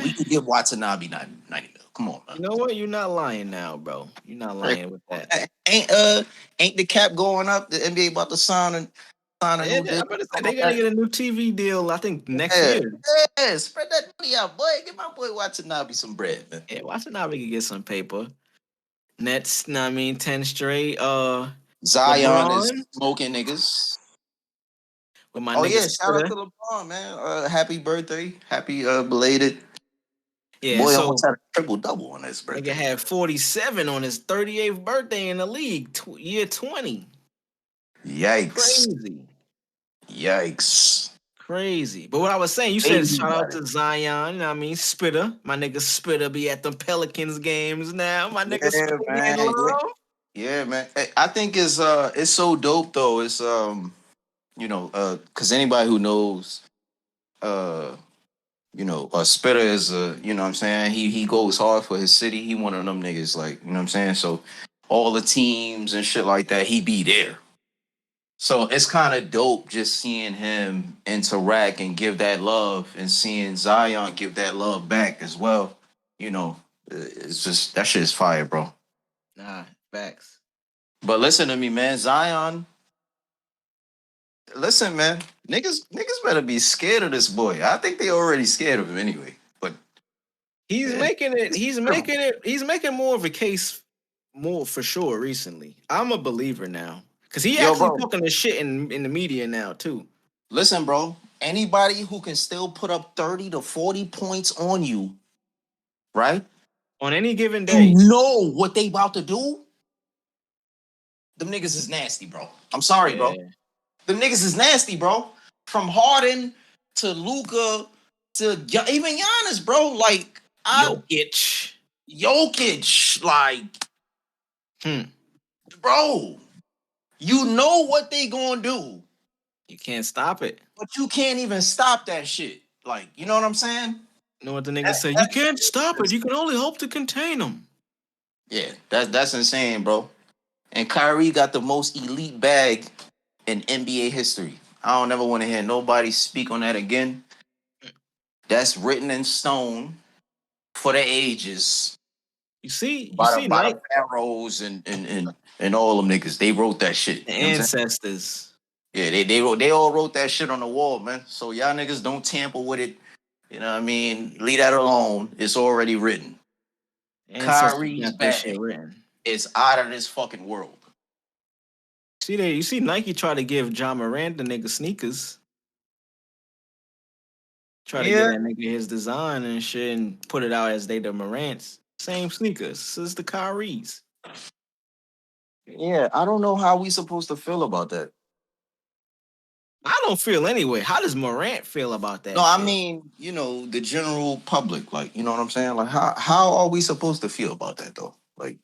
we could give Watanabe 90 mil. Come on, man. You know what? You're not lying now, bro. You're not lying with that. Ain't the cap going up? The NBA about to sign a new deal. They're gonna get a new TV deal. I think next year. Yeah, spread that money out, boy. Get my boy Watanabe some bread, man. Yeah, Watanabe can get some paper. Nets, 10 straight. Zion LeBron, is smoking niggas. With my shout out to LeBron, man. Happy birthday. Happy belated. Yeah, boy, so almost had a triple-double on his birthday. Nigga had 47 on his 38th birthday in the league, year 20. Yikes. Crazy. But what I was saying, you said shout out to Zion, Spitter. My nigga Spitter be at the Pelicans games now. My nigga Spitter getting love. Yeah, man. I think it's so dope though. It's because anybody who knows Spitter is you know what I'm saying, he goes hard for his city. He one of them niggas, like, you know what I'm saying? So all the teams and shit like that, he be there. So it's kind of dope just seeing him interact and give that love, and seeing Zion give that love back as well. It's just, that shit is fire, bro. Nah, facts. But listen to me, man. Zion, listen, man. Niggas better be scared of this boy. I think they already scared of him anyway. But he's making it. He's making more of a case, more for sure. Recently, I'm a believer now. Because he actually talking this shit in the media now, too. Listen, bro. Anybody who can still put up 30 to 40 points on you, right? On any given day. You know what they about to do? Them niggas is nasty, bro. I'm sorry, bro. Them niggas is nasty, bro. From Harden to Luka to even Giannis, bro. Like, Jokic, like, bro. You know what they gonna do. You can't stop it. But you can't even stop that shit. Like, you know what I'm saying? You know what the nigga say? You can't stop it. You can only hope to contain them. Yeah, that's insane, bro. And Kyrie got the most elite bag in NBA history. I don't ever want to hear nobody speak on that again. That's written in stone for the ages. You see, by the pharaohs and all them niggas. They wrote that shit. The ancestors. Yeah, they all wrote that shit on the wall, man. So y'all niggas don't tamper with it. You know what I mean? Leave that alone. It's already written. Kyrie's bag is out of this fucking world. You see Nike try to give John Morant the nigga sneakers. Try to get that nigga his design and shit and put it out as they the Morants. Same sneakers. This is the Kyries. Yeah, I don't know how we supposed to feel about that. I don't feel anyway. How does Morant feel about that? No, I mean, the general public, like, you know what I'm saying? Like, how are we supposed to feel about that though? Like,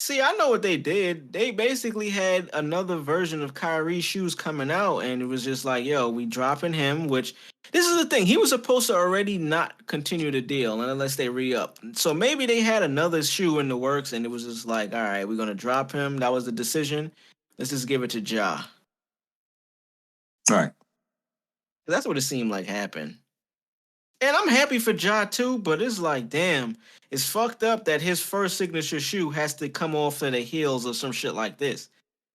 See, I know what they did. They basically had another version of Kyrie's shoes coming out, and it was just like, yo, we dropping him, which this is the thing. He was supposed to already not continue the deal unless they re-up. So maybe they had another shoe in the works, and it was just like, all right, we're going to drop him. That was the decision. Let's just give it to Ja. Right. That's what it seemed like happened. And I'm happy for Ja too, but it's like, damn, it's fucked up that his first signature shoe has to come off of the heels of some shit like this.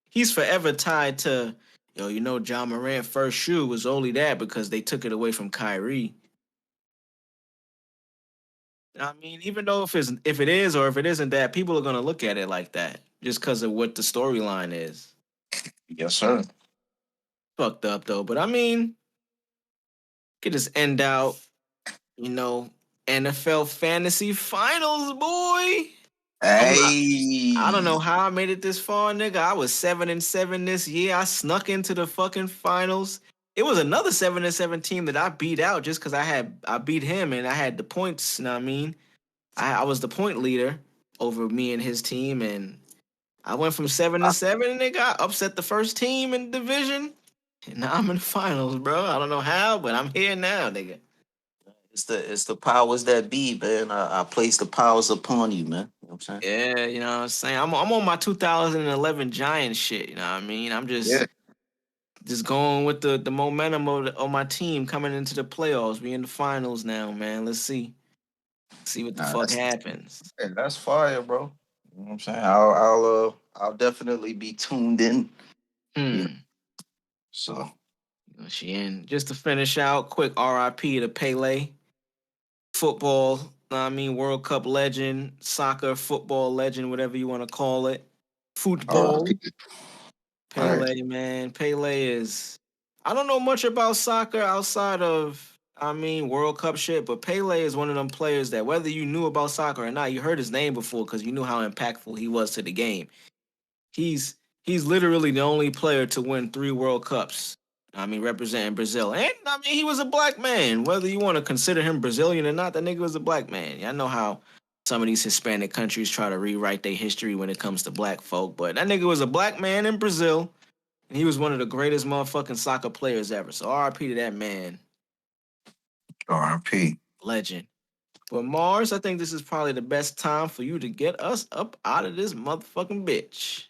He's forever tied to, yo, you know, Ja Morant's first shoe was only that because they took it away from Kyrie. I mean, even though if it is or if it isn't that, people are gonna look at it like that just because of what the storyline is. Yes, sir. Fucked up though, but I mean, get this end out. You know, NFL fantasy finals, boy. Hey. I don't know how I made it this far, nigga. I was 7-7 this year. I snuck into the fucking finals. It was another 7-7 team that I beat out just because I beat him and I had the points. You know what I mean? I was the point leader over me and his team, and I went from 7-7, and nigga, I upset the first team in the division, and now I'm in the finals, bro. I don't know how, but I'm here now, nigga. It's the powers that be, man. I place the powers upon you, man. You know what I'm saying? Yeah, you know what I'm saying? I'm on my 2011 Giants shit, you know what I mean? I'm just going with the momentum of my team coming into the playoffs. We in the finals now, man. Let's see. See what the fuck happens. That's fire, bro. You know what I'm saying? I'll definitely be tuned in. Yeah. So She in. Just to finish out, quick RIP to Pele. Football, I mean, World Cup legend, soccer, football legend, whatever you want to call it. Football. Pele, man. Pele is... I don't know much about soccer outside of, I mean, World Cup shit, but Pele is one of them players that whether you knew about soccer or not, you heard his name before because you knew how impactful he was to the game. He's literally the only player to win 3 World Cups. I mean, representing Brazil. And, I mean, he was a black man. Whether you want to consider him Brazilian or not, that nigga was a black man. I know how some of these Hispanic countries try to rewrite their history when it comes to black folk, but that nigga was a black man in Brazil, and he was one of the greatest motherfucking soccer players ever. So RIP to that man. RIP. Legend. But Marz, I think this is probably the best time for you to get us up out of this motherfucking bitch.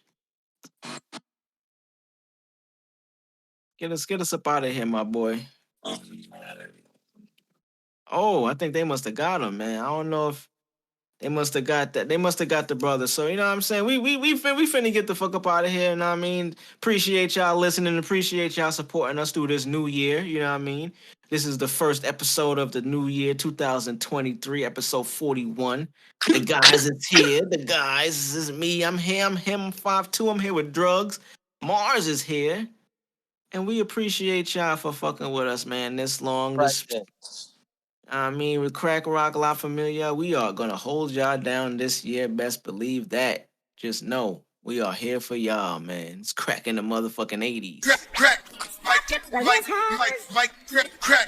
Get us up out of here, my boy. Oh, I think they must have got him, man. I don't know if they must have got that. They must have got the brother. So you know what I'm saying? We finna get the fuck up out of here. You know what I mean? Appreciate y'all listening. Appreciate y'all supporting us through this new year. You know what I mean? This is the first episode of the new year, 2023, episode 41. The guys is here. The guys, this is me. I'm here. I'm him. I'm 5'2". I'm here with Drvgz. Marz is here. And we appreciate y'all for fucking with us, man, this long. I mean, with Crack Rock La Familia, we are going to hold y'all down this year. Best believe that. Just know, we are here for y'all, man. It's cracking the motherfucking 80s. Crack, crack, crack, crack.